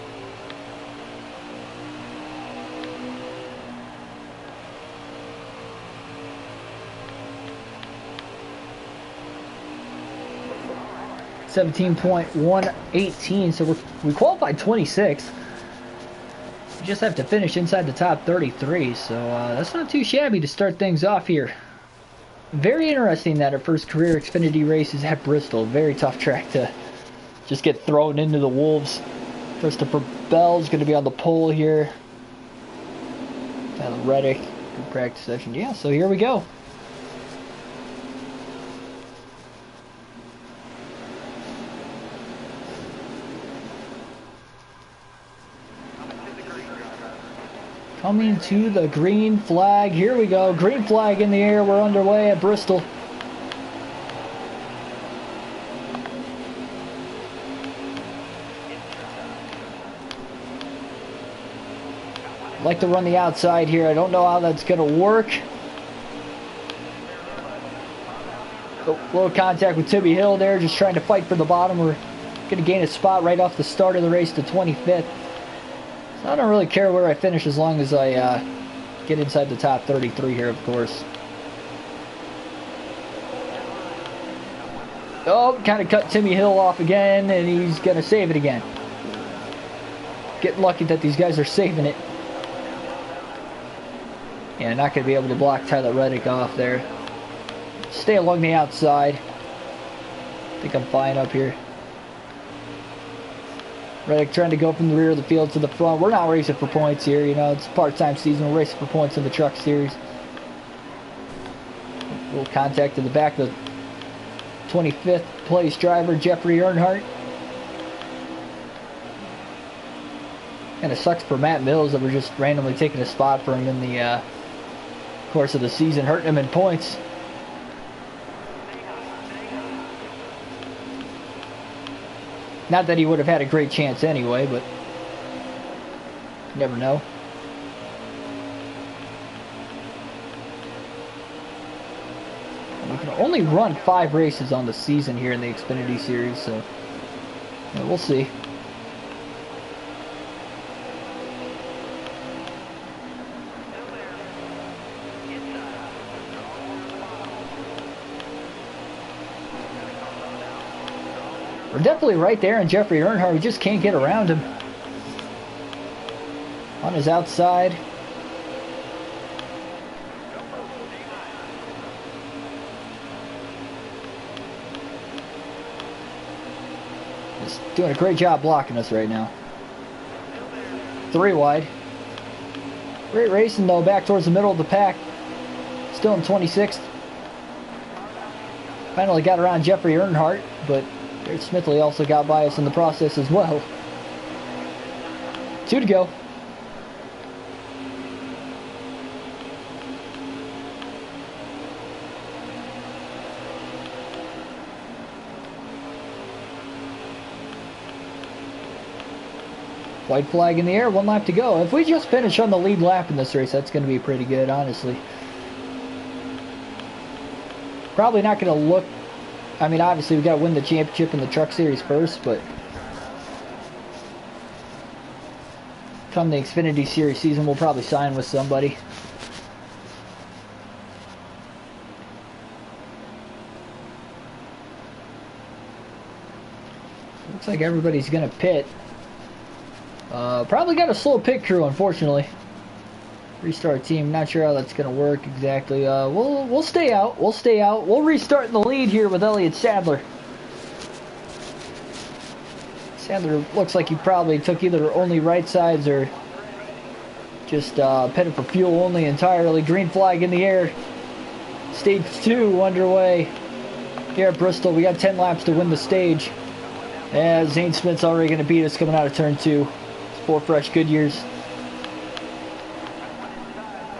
.118, so we qualified 26. We just have to finish inside the top 33, so that's not too shabby to start things off here. Very interesting that our first career Xfinity race is at Bristol. Very tough track to just get thrown into the wolves. Christopher Bell's going to be on the pole here. Tyler Reddick, good practice session. Yeah, so here we go. Coming to the green flag. Here we go. Green flag in the air. We're underway at Bristol. Like to run the outside here. I don't know how that's going to work. Oh, little contact with Timmy Hill there. Just trying to fight for the bottom. We're going to gain a spot right off the start of the race to 25th. I don't really care where I finish as long as I get inside the top 33 here, of course. Oh, kind of cut Timmy Hill off again, and he's going to save it again. Getting lucky that these guys are saving it. Yeah, not going to be able to block Tyler Reddick off there. Stay along the outside. I think I'm fine up here. Reddick trying to go from the rear of the field to the front. We're not racing for points here, you know. It's a part-time season. We're racing for points in the Truck Series. A little contact in the back of the 25th place driver, Jeffrey Earnhardt. And it sucks for Matt Mills that we're just randomly taking a spot for him in the course of the season, hurting him in points. Not that he would have had a great chance anyway, but you never know. And we can only run 5 races on the season here in the Xfinity Series, so yeah, we'll see. We're definitely right there in Jeffrey Earnhardt. We just can't get around him. On his outside. Just doing a great job blocking us right now. 3 wide. Great racing though, back towards the middle of the pack. Still in 26th. Finally got around Jeffrey Earnhardt, but Jared Smithley also got by us in the process as well. 2 to go. White flag in the air, 1 lap to go. If we just finish on the lead lap in this race, that's going to be pretty good, honestly. Probably not going to look... I mean, obviously, we got to win the championship in the Truck Series first, but... come the Xfinity Series season, we'll probably sign with somebody. Looks like everybody's going to pit. Probably got a slow pit crew, unfortunately. Restart team, not sure how that's gonna work exactly. We'll stay out. We'll stay out. We'll restart in the lead here with Elliott Sadler. Sadler looks like he probably took either only right sides or just pitted for fuel only entirely. Green flag in the air. Stage 2 underway here at Bristol. We got 10 laps to win the stage. As Zane Smith's already going to beat us coming out of turn 2. 4 fresh Goodyears.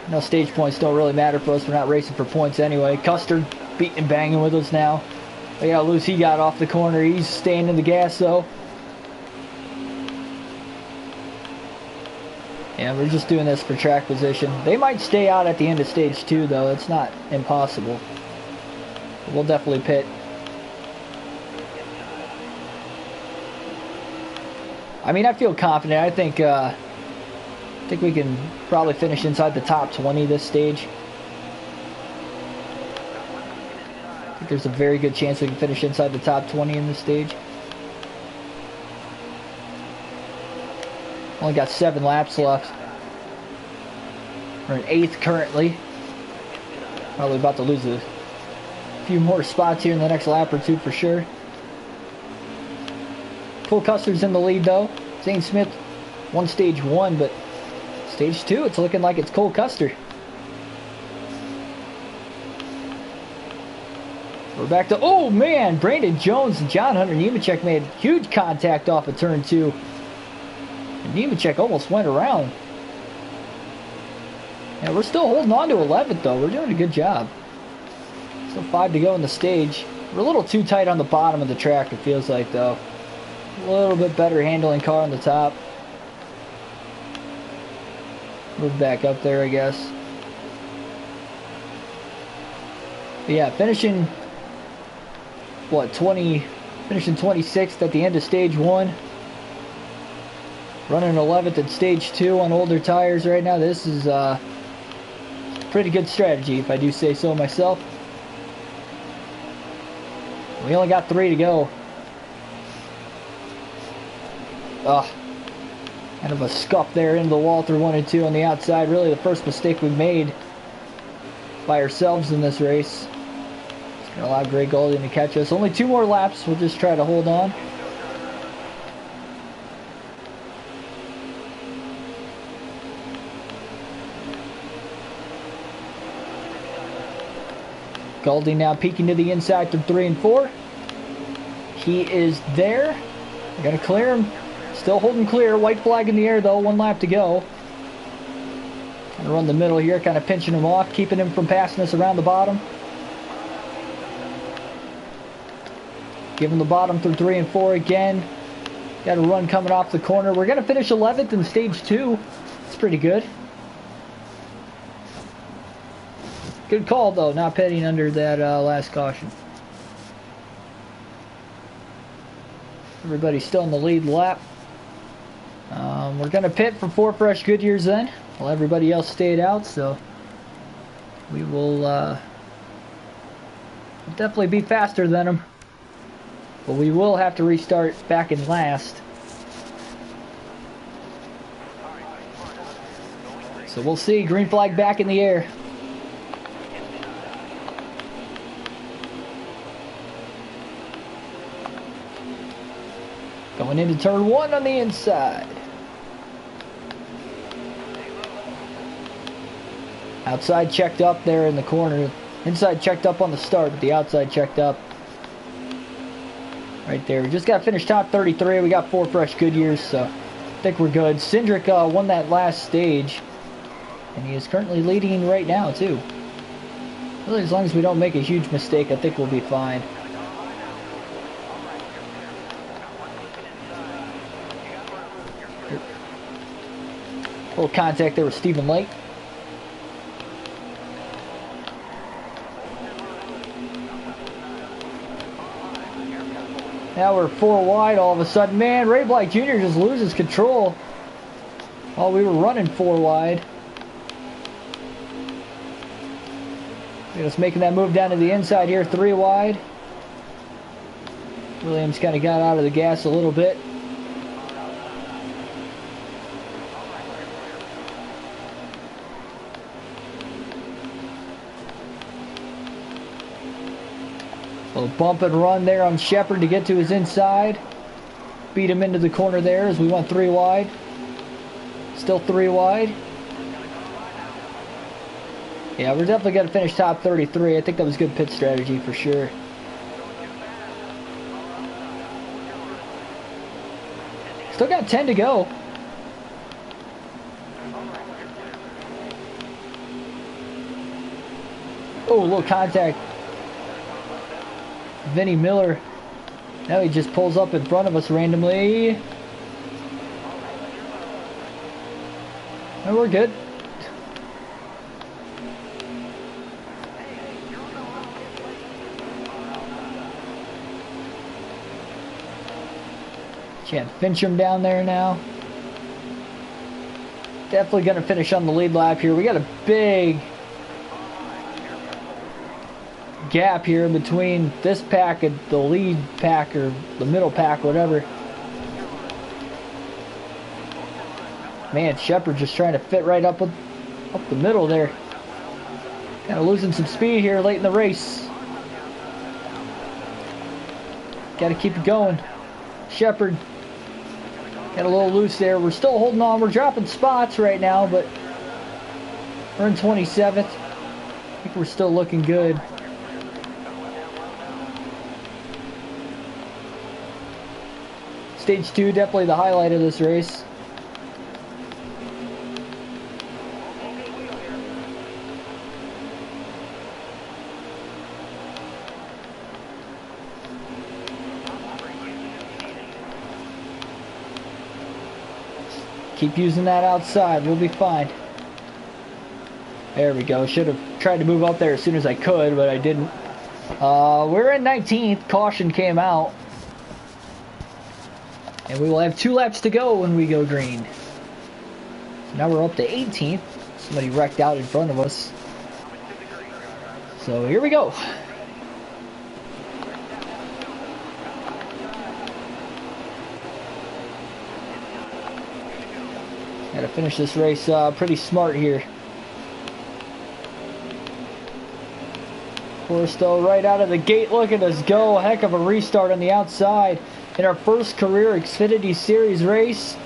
No stage points don't really matter for us. We're not racing for points anyway. Custer beating and banging with us now. Look how loose he got off the corner. He's staying in the gas though. Yeah, we're just doing this for track position. They might stay out at the end of stage 2 though. It's not impossible. We'll definitely pit. I mean, I feel confident. I think we can probably finish inside the top 20 this stage. I think there's a very good chance we can finish inside the top 20 in this stage. Only got 7 laps left. We're in 8th currently. Probably about to lose a few more spots here in the next lap or 2 for sure. Cole Custer's in the lead though. Zane Smith won stage 1, but stage 2, it's looking like it's Cole Custer. We're back to, oh man, Brandon Jones and John Hunter Nemechek made huge contact off of turn 2. And Nemechek almost went around. Yeah, we're still holding on to 11th though. We're doing a good job. Still 5 to go in the stage. We're a little too tight on the bottom of the track, it feels like though. A little bit better handling car on the top. Move back up there, I guess. But yeah, finishing, what, finishing 26th at the end of stage 1. Running 11th at stage 2 on older tires right now. This is pretty good strategy, if I do say so myself. We only got 3 to go. Kind of a scuff there into the wall through 1 and 2 on the outside. Really the first mistake we made by ourselves in this race. It's going to allow Greg Golding to catch us. Only 2 more laps. We'll just try to hold on. Golding now peeking to the inside through 3 and 4. He is there. We're going to clear him. Still holding clear. White flag in the air though. 1 lap to go. Kind of run the middle here. Kind of pinching him off. Keeping him from passing us around the bottom. Give him the bottom through 3 and 4 again. Got a run coming off the corner. We're going to finish 11th in stage 2. It's pretty good. Good call though. Not pitting under that last caution. Everybody's still in the lead lap. We're going to pit for 4 fresh Goodyears then. Well, everybody else stayed out, so we will definitely be faster than them. But we will have to restart back in last. So we'll see. Green flag back in the air. Going into turn 1 on the inside. Outside checked up there in the corner. Inside checked up on the start, but the outside checked up. Right there. We just got to finish top 33. We got 4 fresh Goodyears, so I think we're good. Cindric won that last stage, and he is currently leading right now, too. Really, as long as we don't make a huge mistake, I think we'll be fine. A little contact there with Stephen Lake. Now we're 4 wide all of a sudden. Man, Ray Black Jr. just loses control. Oh, we were running 4 wide. Just making that move down to the inside here, 3 wide. Williams kind of got out of the gas a little bit. A little bump and run there on Shepard to get to his inside. Beat him into the corner there as we went 3 wide. Still 3 wide. Yeah, we're definitely going to finish top 33. I think that was good pit strategy for sure. Still got 10 to go. Oh, a little contact. Vinnie Miller. Now he just pulls up in front of us randomly. And we're good. Chad Fincham down there now. Definitely going to finish on the lead lap here. We got a big gap here between this pack and the lead pack, or the middle pack, whatever. Man, Shepard just trying to fit right up the middle there. Kind of losing some speed here late in the race. Got to keep it going. Shepard got a little loose there. We're still holding on. We're dropping spots right now, but we're in 27th. I think we're still looking good. Stage 2, definitely the highlight of this race. Keep using that outside. We'll be fine. There we go. Should have tried to move up there as soon as I could, but I didn't. We're in 19th. Caution came out. And we will have 2 laps to go when we go green. So now we're up to 18th. Somebody wrecked out in front of us. So here we go. Gotta finish this race pretty smart here. Forsto right out of the gate. Look at us go. Heck of a restart on the outside. In our first career Xfinity Series race,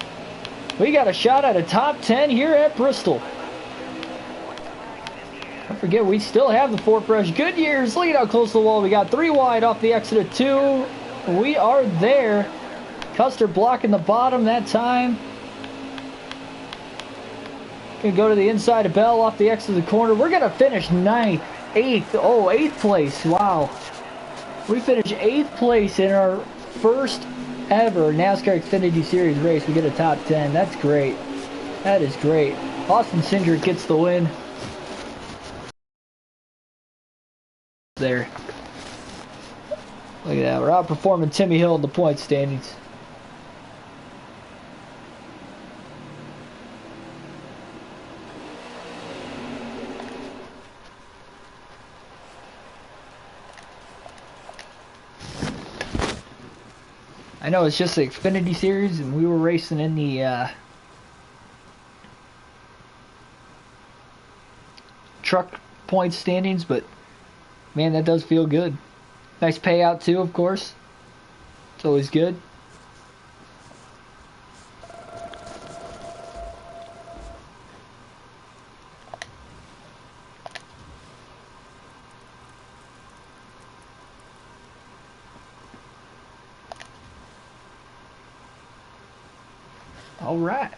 we got a shot at a top 10 here at Bristol. Don't forget, we still have the 4 fresh Goodyears. Lead out close to the wall. We got 3 wide off the exit of 2. We are there. Custer blocking the bottom that time. Gonna go to the inside of Bell off the exit of the corner. We're gonna finish 9th, 8th. Oh, 8th place. Wow. We finished 8th place in our first ever NASCAR Xfinity Series race. We get a top 10. That's great. That is great. Austin Cindric gets the win. There. Look at that. We're outperforming Timmy Hill in the point standings. I know it's just the Xfinity Series, and we were racing in the truck point standings, but man, that does feel good. Nice payout too, of course. It's always good. All right.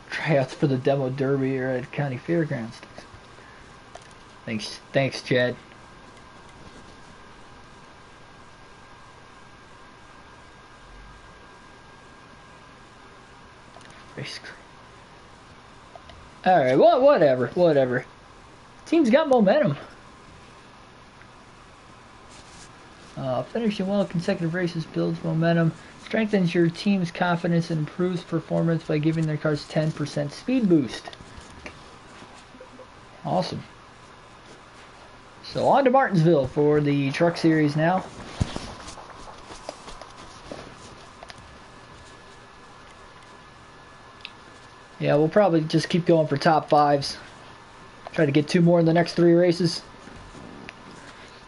Tryouts for the demo derby here at County Fairgrounds. Thanks, Chad. All right, well, whatever. Team's got momentum. Finishing well consecutive races builds momentum, strengthens your team's confidence, and improves performance by giving their cars 10% speed boost. Awesome. So on to Martinsville for the Truck Series now. Yeah, we'll probably just keep going for top fives. Try to get 2 more in the next 3 races.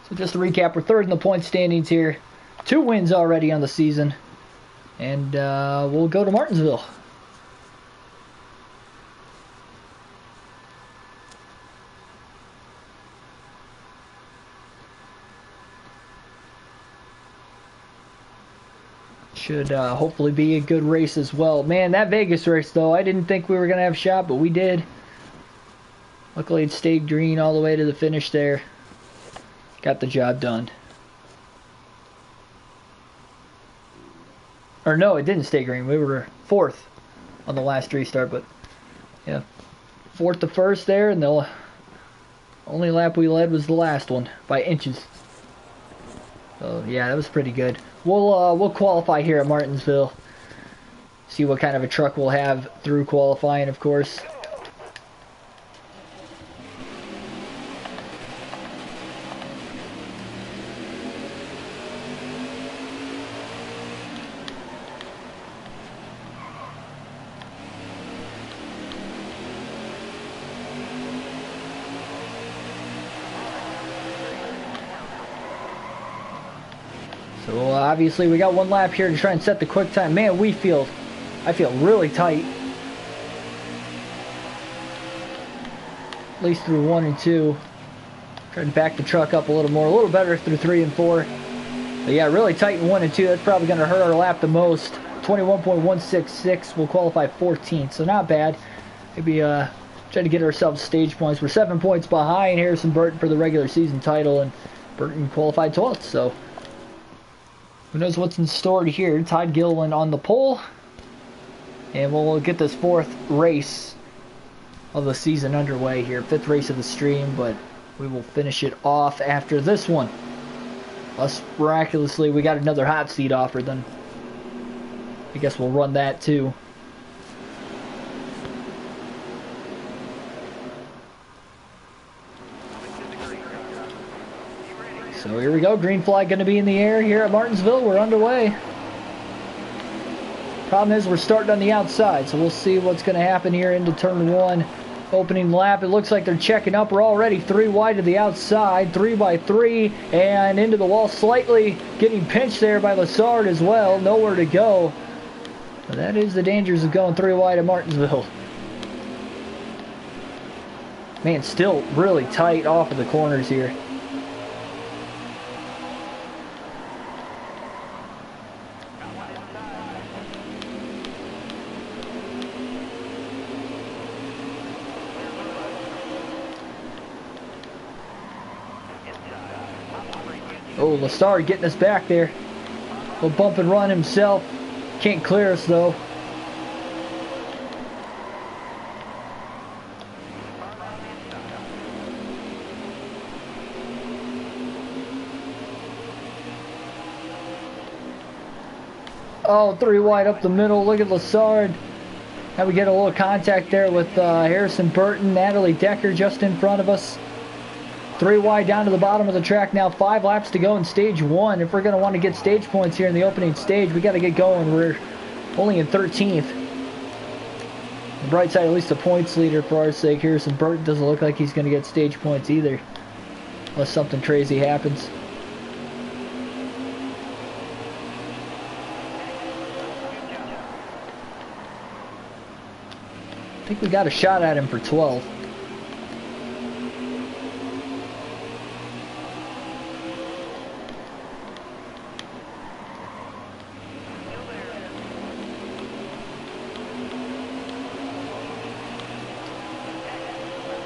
So just to recap, we're 3rd in the point standings here. 2 wins already on the season. And we'll go to Martinsville. Should hopefully be a good race as well. Man, that Vegas race, though, I didn't think we were going to have a shot, but we did. Luckily, it stayed green all the way to the finish there. Got the job done. Or no, it didn't stay green. We were 4th on the last restart, but yeah, 4th to 1st there, and the only lap we led was the last one by inches. So yeah, that was pretty good. We'll qualify here at Martinsville. See what kind of a truck we'll have through qualifying, of course. So obviously we got 1 lap here to try and set the quick time. Man, I feel really tight. At least through 1 and 2. Try to back the truck up a little more, a little better through 3 and 4. But yeah, really tight in 1 and 2. That's probably going to hurt our lap the most. 21.166. We'll qualify 14th, so not bad. Maybe try to get ourselves stage points. We're 7 points behind Harrison Burton for the regular season title, and Burton qualified 12th, so who knows what's in store here. Todd Gilliland on the pole. And we'll get this 4th race of the season underway here. 5th race of the stream, but we will finish it off after this one. Unless miraculously we got another hot seat offer, then I guess we'll run that too. So here we go, green flag going to be in the air here at Martinsville. We're underway. Problem is we're starting on the outside, so we'll see what's going to happen here into turn 1. Opening lap, it looks like they're checking up. We're already 3 wide to the outside, 3 by 3, and into the wall slightly, getting pinched there by Lassard as well. Nowhere to go. But that is the dangers of going 3 wide at Martinsville. Man, still really tight off of the corners here. Oh, Lassard getting us back there. We'll bump and run himself. Can't clear us though. Oh, 3 wide up the middle. Look at Lassard. Now we get a little contact there with Harrison Burton. Natalie Decker just in front of us. 3 wide down to the bottom of the track now. 5 laps to go in stage 1. If we're going to want to get stage points here in the opening stage, we got to get going. We're only in 13th. The bright side, at least the points leader for our sake. Harrison Burton doesn't look like he's going to get stage points either, unless something crazy happens. I think we got a shot at him for 12.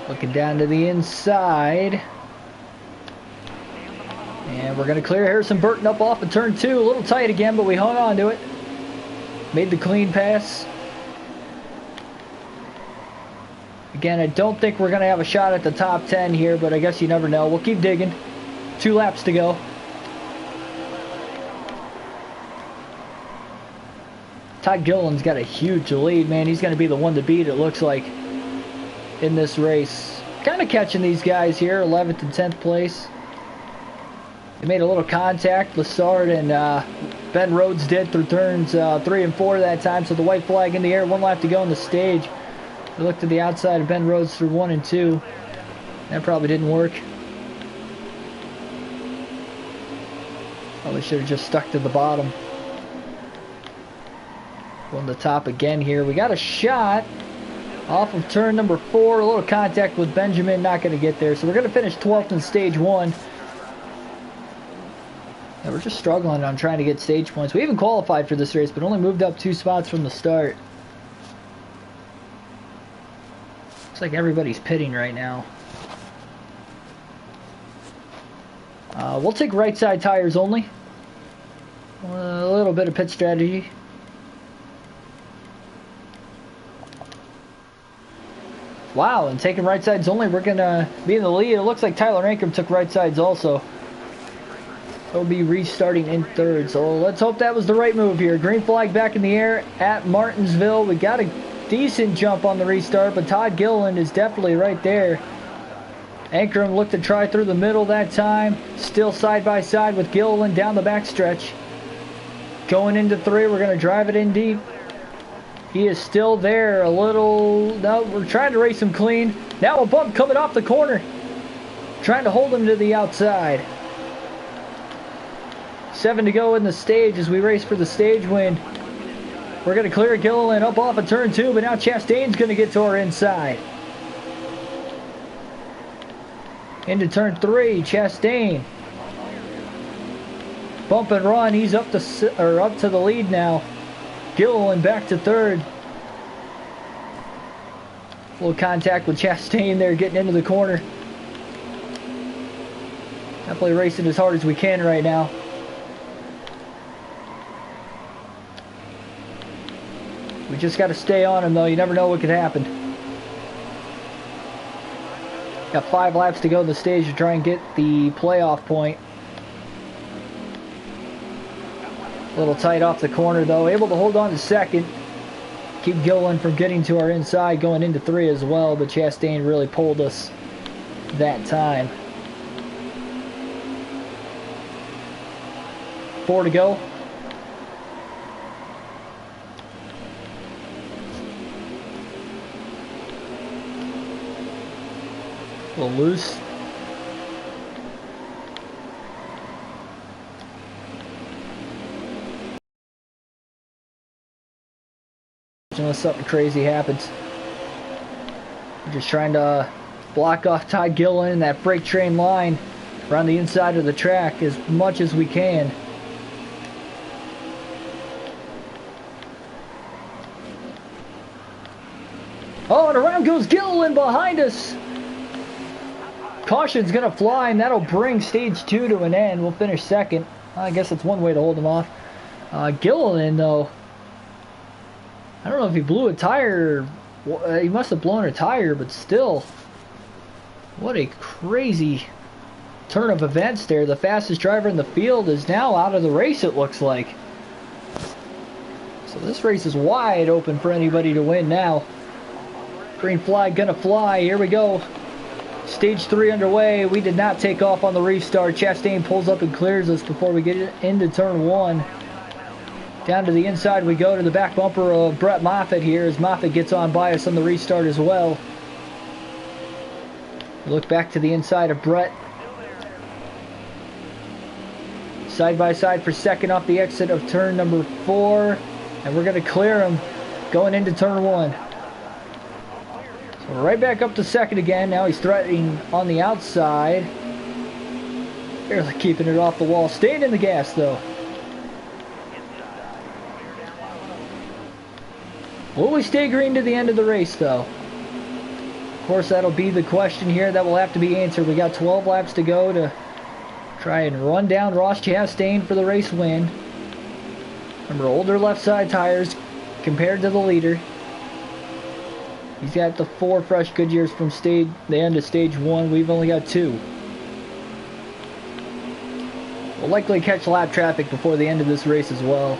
Looking down to the inside. And we're going to clear Harrison Burton up off of turn 2. A little tight again, but we hung on to it. Made the clean pass. Again, I don't think we're going to have a shot at the top 10 here, but I guess you never know. We'll keep digging. 2 laps to go. Todd Gilliland's got a huge lead, man. He's going to be the one to beat, it looks like, in this race. Kind of catching these guys here, 11th and 10th place. They made a little contact, Lessard and Ben Rhodes did through turns 3 and 4 that time, so the white flag in the air, 1 lap to go on the stage. We looked to the outside of Ben Rhodes through 1 and 2. That probably didn't work. Probably should have just stuck to the bottom. On the top again here. We got a shot off of turn number 4. A little contact with Benjamin, not going to get there. So we're going to finish 12th in stage 1. And we're just struggling on trying to get stage points. We even qualified for this race, but only moved up 2 spots from the start. Looks like everybody's pitting right now. We'll take right side tires only. A little bit of pit strategy. Wow, and taking right sides only, we're going to be in the lead. It looks like Tyler Ankrum took right sides also. He'll be restarting in 3rd. So let's hope that was the right move here. Green flag back in the air at Martinsville. We got a decent jump on the restart, but Todd Gilliland is definitely right there. Ankrum looked to try through the middle that time. Still side by side with Gilliland down the backstretch. Going into 3, we're going to drive it in deep. He is still there a little. No, we're trying to race him clean. Now a bump coming off the corner. Trying to hold him to the outside. 7 to go in the stage as we race for the stage win. We're going to clear Gilliland up off of turn 2, but now Chastain's going to get to our inside. Into turn 3, Chastain. Bump and run. He's up to the lead now. Gilliland back to 3rd. A little contact with Chastain there, getting into the corner. Definitely racing as hard as we can right now. We just got to stay on him, though. You never know what could happen. Got 5 laps to go in the stage to try and get the playoff point. A little tight off the corner, though. Able to hold on to 2nd. Keep Gilliland from getting to our inside going into 3 as well, but Chastain really pulled us that time. 4 to go. A little loose. Unless something crazy happens. We're just trying to block off Todd Gilliland, that freight train line around the inside of the track as much as we can. Oh, and around goes Gilliland behind us. Caution's going to fly, and that'll bring stage 2 to an end. We'll finish 2nd. I guess that's one way to hold him off. Gilliland, though, I don't know if he blew a tire. He must have blown a tire, but still, what a crazy turn of events there. The fastest driver in the field is now out of the race, it looks like. So this race is wide open for anybody to win now. Green flag gonna fly. Here we go. Stage 3 underway. We did not take off on the restart. Chastain pulls up and clears us before we get into turn 1. Down to the inside we go to the back bumper of Brett Moffitt here as Moffitt gets on by us on the restart as well. Look back to the inside of Brett. Side by side for second off the exit of turn number 4. And we're going to clear him going into turn 1. So right back up to second again. Now he's threatening on the outside. Barely keeping it off the wall. Staying in the gas though. Will we stay green to the end of the race though? Of course, that'll be the question here that will have to be answered. We got 12 laps to go to try and run down Ross Chastain for the race win. Remember, older left side tires compared to the leader. He's got the 4 fresh Goodyears from the end of stage 1. We've only got 2. We'll likely catch lap traffic before the end of this race as well.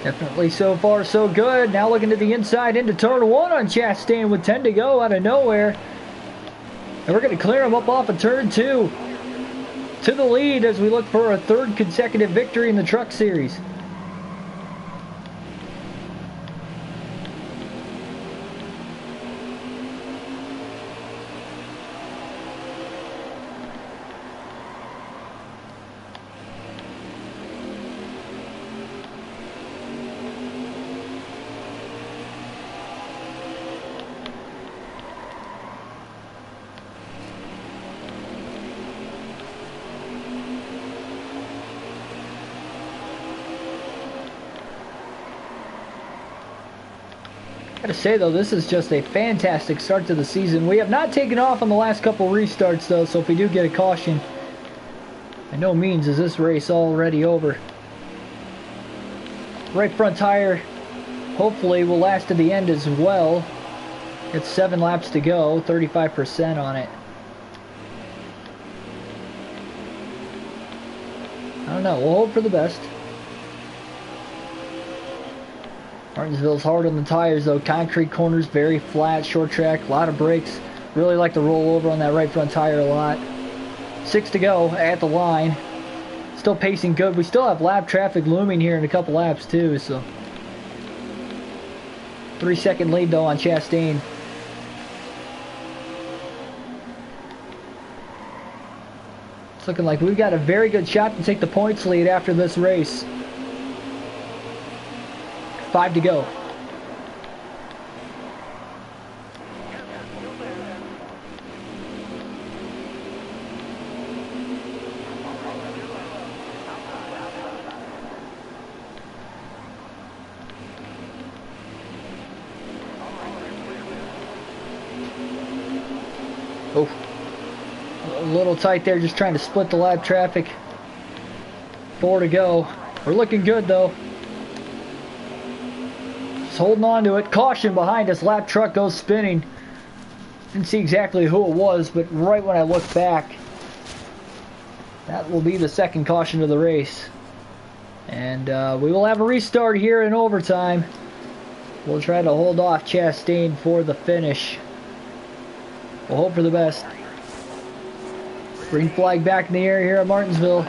Definitely so far so good. Now looking to the inside into turn 1 on Chastain with 10 to go out of nowhere. And we're going to clear him up off of turn 2 to the lead as we look for a 3rd consecutive victory in the Truck Series. Gotta say though, this is just a fantastic start to the season. We have not taken off on the last couple restarts though, so if we do get a caution, by no means is this race already over. Right front tire hopefully will last to the end as well. It's 7 laps to go, 35% on it. I don't know, we'll hope for the best. Martinsville's hard on the tires though. Concrete corners, very flat, short track, a lot of brakes. Really like to roll over on that right front tire a lot. 6 to go at the line. Still pacing good. We still have lap traffic looming here in a couple laps too, so. 3-second lead though on Chastain. It's looking like we've got a very good shot to take the points lead after this race. 5 to go. Oh, a little tight there, just trying to split the lap traffic. 4 to go. We're looking good though. Holding on to it. Caution behind us. Lap truck goes spinning. Didn't see exactly who it was, but right when I look back, that will be the 2nd caution of the race. And we will have a restart here in overtime. We'll try to hold off Chastain for the finish. We'll hope for the best. Green flag back in the air here at Martinsville.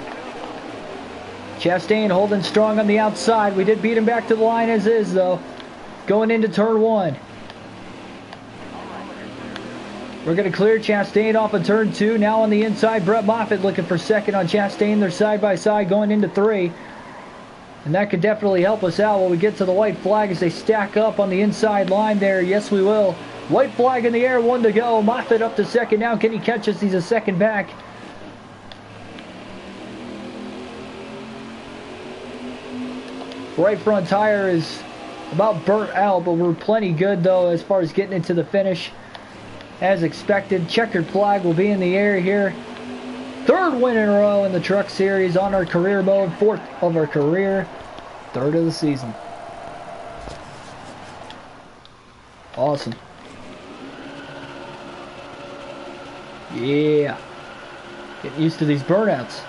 Chastain holding strong on the outside. We did beat him back to the line as is though. Going into turn 1. We're going to clear Chastain off of turn 2. Now on the inside, Brett Moffitt looking for 2nd on Chastain. They're side by side going into 3. And that could definitely help us out when we get to the white flag as they stack up on the inside line there. Yes, we will. White flag in the air, 1 to go. Moffitt up to 2nd now. Can he catch us? He's a 2nd back. Right front tire is about burnt out, but we're plenty good though as far as getting into the finish as expected. Checkered flag will be in the air here. 3rd win in a row in the Truck Series on our career mode. 4th of our career. 3rd of the season. Awesome. Yeah. Getting used to these burnouts.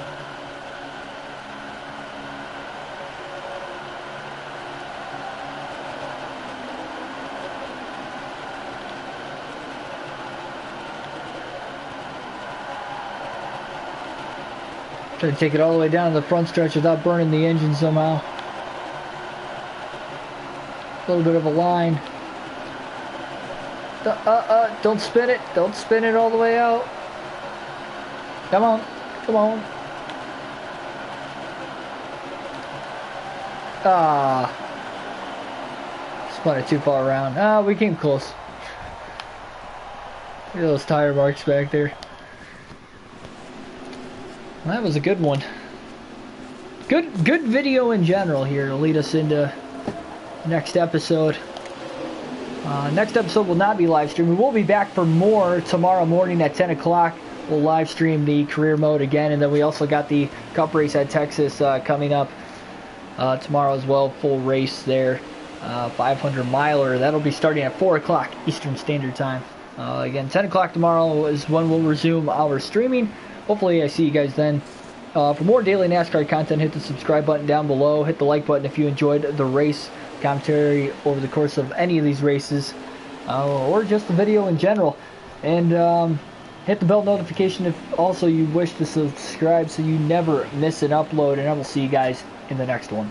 Try to take it all the way down to the front stretch without burning the engine somehow. A little bit of a line. Don't spin it. Don't spin it all the way out. Come on. Come on. Ah. Spun it too far around. Ah, we came close. Look at those tire marks back there. That was a good one. Good video in general here to lead us into next episode. Next episode will not be live stream. We will be back for more tomorrow morning at 10 o'clock. We'll live stream the career mode again, and then we also got the Cup race at Texas coming up tomorrow as well. Full race there, 500 miler. That'll be starting at 4 o'clock Eastern Standard Time. Again, 10 o'clock tomorrow is when we'll resume our streaming. Hopefully I see you guys then. For more daily NASCAR content, hit the subscribe button down below. Hit the like button if you enjoyed the race commentary over the course of any of these races, or just the video in general. And hit the bell notification if also you wish to subscribe so you never miss an upload. And I will see you guys in the next one.